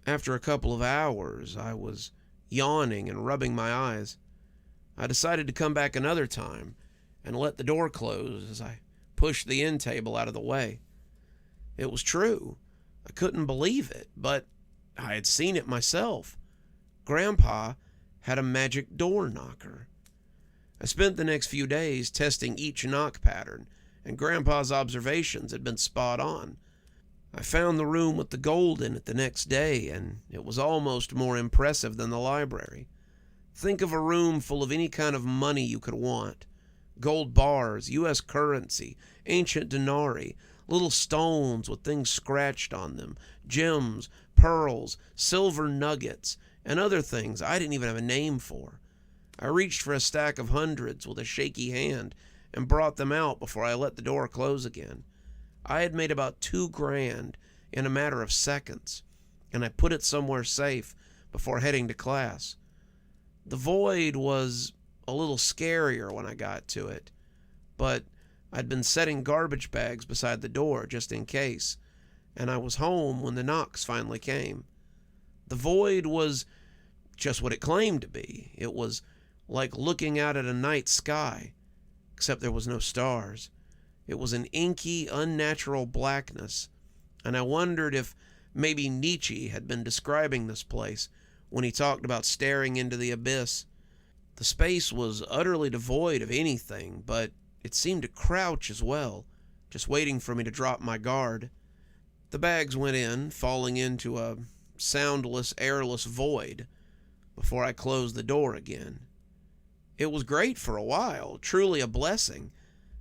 after a couple of hours, I was yawning and rubbing my eyes. I decided to come back another time and let the door close as I pushed the end table out of the way. It was true. I couldn't believe it, but I had seen it myself. Grandpa had a magic door knocker. I spent the next few days testing each knock pattern, and Grandpa's observations had been spot on. I found the room with the gold in it the next day, and it was almost more impressive than the library. Think of a room full of any kind of money you could want. Gold bars, U.S. currency, ancient denarii, little stones with things scratched on them, gems, pearls, silver nuggets, and other things I didn't even have a name for. I reached for a stack of hundreds with a shaky hand and brought them out before I let the door close again. I had made about $2,000 in a matter of seconds, and I put it somewhere safe before heading to class. The void was a little scarier when I got to it, but I'd been setting garbage bags beside the door just in case, and I was home when the knocks finally came. The void was just what it claimed to be. It was like looking out at a night sky, except there was no stars. It was an inky, unnatural blackness, and I wondered if maybe Nietzsche had been describing this place when he talked about staring into the abyss. The space was utterly devoid of anything, but it seemed to crouch as well, just waiting for me to drop my guard. The bags went in, falling into a soundless, airless void before I closed the door again. It was great for a while, truly a blessing.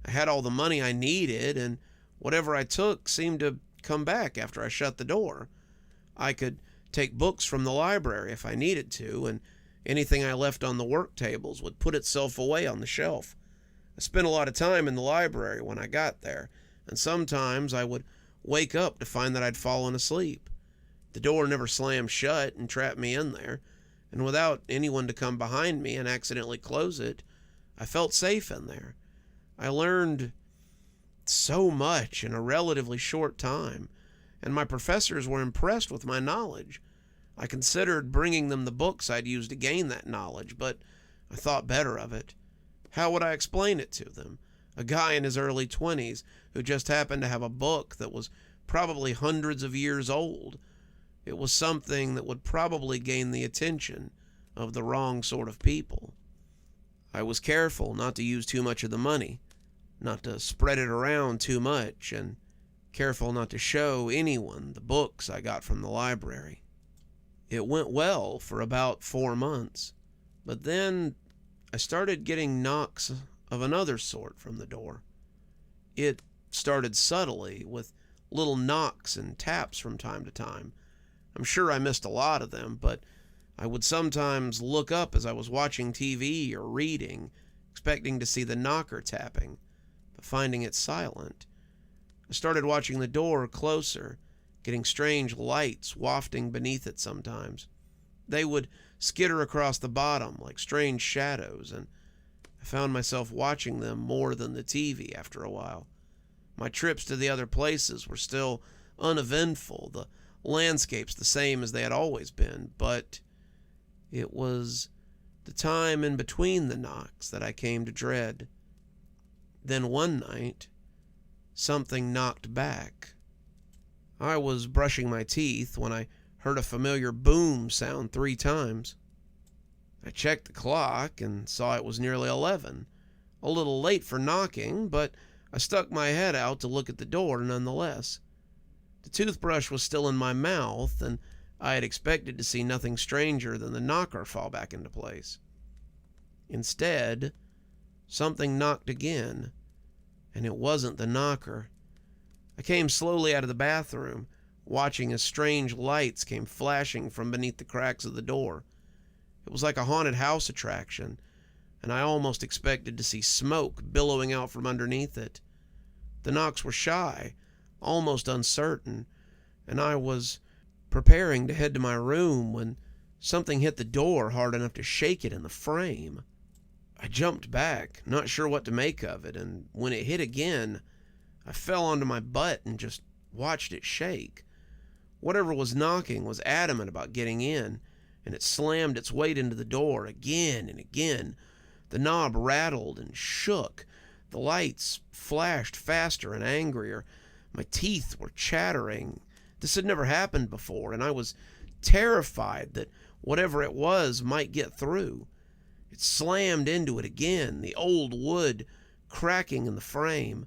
I had all the money I needed, and whatever I took seemed to come back after I shut the door. I could take books from the library if I needed to, and anything I left on the work tables would put itself away on the shelf. I spent a lot of time in the library when I got there, and sometimes I would wake up to find that I'd fallen asleep. The door never slammed shut and trapped me in there, and without anyone to come behind me and accidentally close it, I felt safe in there. I learned so much in a relatively short time, and my professors were impressed with my knowledge. I considered bringing them the books I'd used to gain that knowledge, but I thought better of it. How would I explain it to them? A guy in his early 20s who just happened to have a book that was probably hundreds of years old. It was something that would probably gain the attention of the wrong sort of people. I was careful not to use too much of the money, not to spread it around too much, and careful not to show anyone the books I got from the library. It went well for about 4 months, but then I started getting knocks of another sort from the door. It started subtly, with little knocks and taps from time to time. I'm sure I missed a lot of them, but I would sometimes look up as I was watching TV or reading, expecting to see the knocker tapping, but finding it silent. I started watching the door closer, getting strange lights wafting beneath it sometimes. They would skitter across the bottom like strange shadows, and I found myself watching them more than the TV after a while. My trips to the other places were still uneventful, the landscapes the same as they had always been, but it was the time in between the knocks that I came to dread. Then one night, something knocked back. I was brushing my teeth when I heard a familiar boom sound 3 times. I checked the clock and saw it was nearly 11. A little late for knocking, but I stuck my head out to look at the door nonetheless. The toothbrush was still in my mouth, and I had expected to see nothing stranger than the knocker fall back into place. Instead, something knocked again, and it wasn't the knocker. I came slowly out of the bathroom, watching as strange lights came flashing from beneath the cracks of the door. It was like a haunted house attraction, and I almost expected to see smoke billowing out from underneath it. The knocks were shy, almost uncertain, and I was preparing to head to my room when something hit the door hard enough to shake it in the frame. I jumped back, not sure what to make of it, and when it hit again, I fell onto my butt and just watched it shake. Whatever was knocking was adamant about getting in, and it slammed its weight into the door again and again. The knob rattled and shook. The lights flashed faster and angrier. My teeth were chattering. This had never happened before, and I was terrified that whatever it was might get through. It slammed into it again, the old wood cracking in the frame.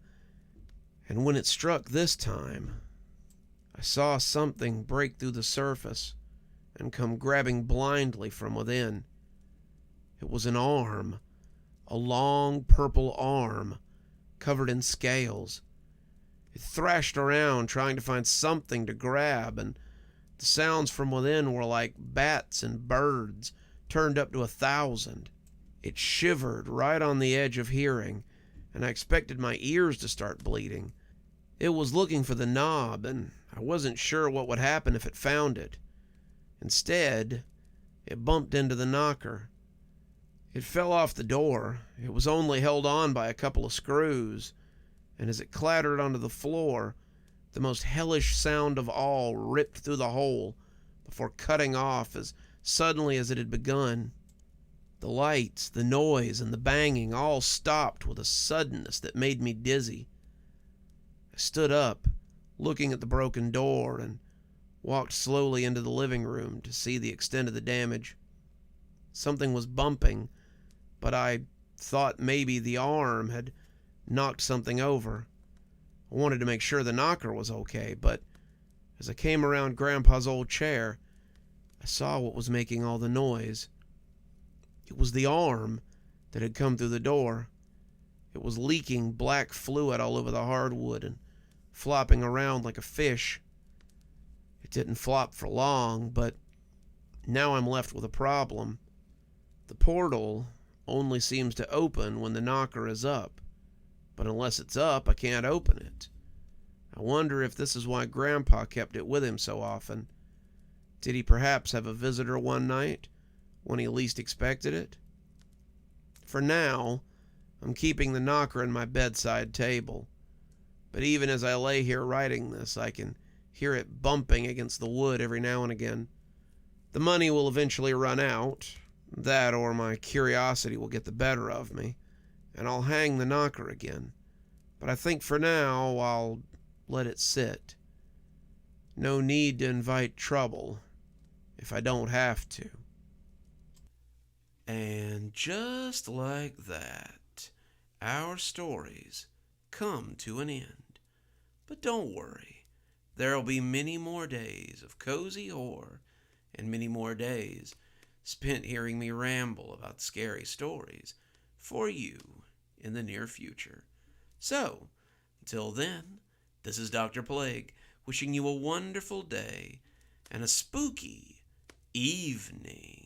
And when it struck this time, I saw something break through the surface and come grabbing blindly from within. It was an arm, a long purple arm covered in scales. It thrashed around trying to find something to grab, and the sounds from within were like bats and birds turned up to 1,000. It shivered right on the edge of hearing, and I expected my ears to start bleeding. It was looking for the knob, and I wasn't sure what would happen if it found it. Instead, it bumped into the knocker. It fell off the door. It was only held on by a couple of screws, and as it clattered onto the floor, the most hellish sound of all ripped through the hole before cutting off as suddenly as it had begun. The lights, the noise, and the banging all stopped with a suddenness that made me dizzy. I stood up, looking at the broken door, and walked slowly into the living room to see the extent of the damage. Something was bumping, but I thought maybe the arm had knocked something over. I wanted to make sure the knocker was okay, but as I came around Grandpa's old chair, I saw what was making all the noise. It was the arm that had come through the door. It was leaking black fluid all over the hardwood and flopping around like a fish. It didn't flop for long, but now I'm left with a problem. The portal only seems to open when the knocker is up, but unless it's up, I can't open it. I wonder if this is why Grandpa kept it with him so often. Did he perhaps have a visitor one night when he least expected it? For now, I'm keeping the knocker in my bedside table, but even as I lay here writing this, I can hear it bumping against the wood every now and again. The money will eventually run out. That or my curiosity will get the better of me, and I'll hang the knocker again. But I think for now I'll let it sit. No need to invite trouble if I don't have to. And just like that, our stories come to an end. But don't worry, there'll be many more days of cozy horror and many more days spent hearing me ramble about scary stories for you in the near future. So, until then, this is Dr. Plague wishing you a wonderful day and a spooky evening.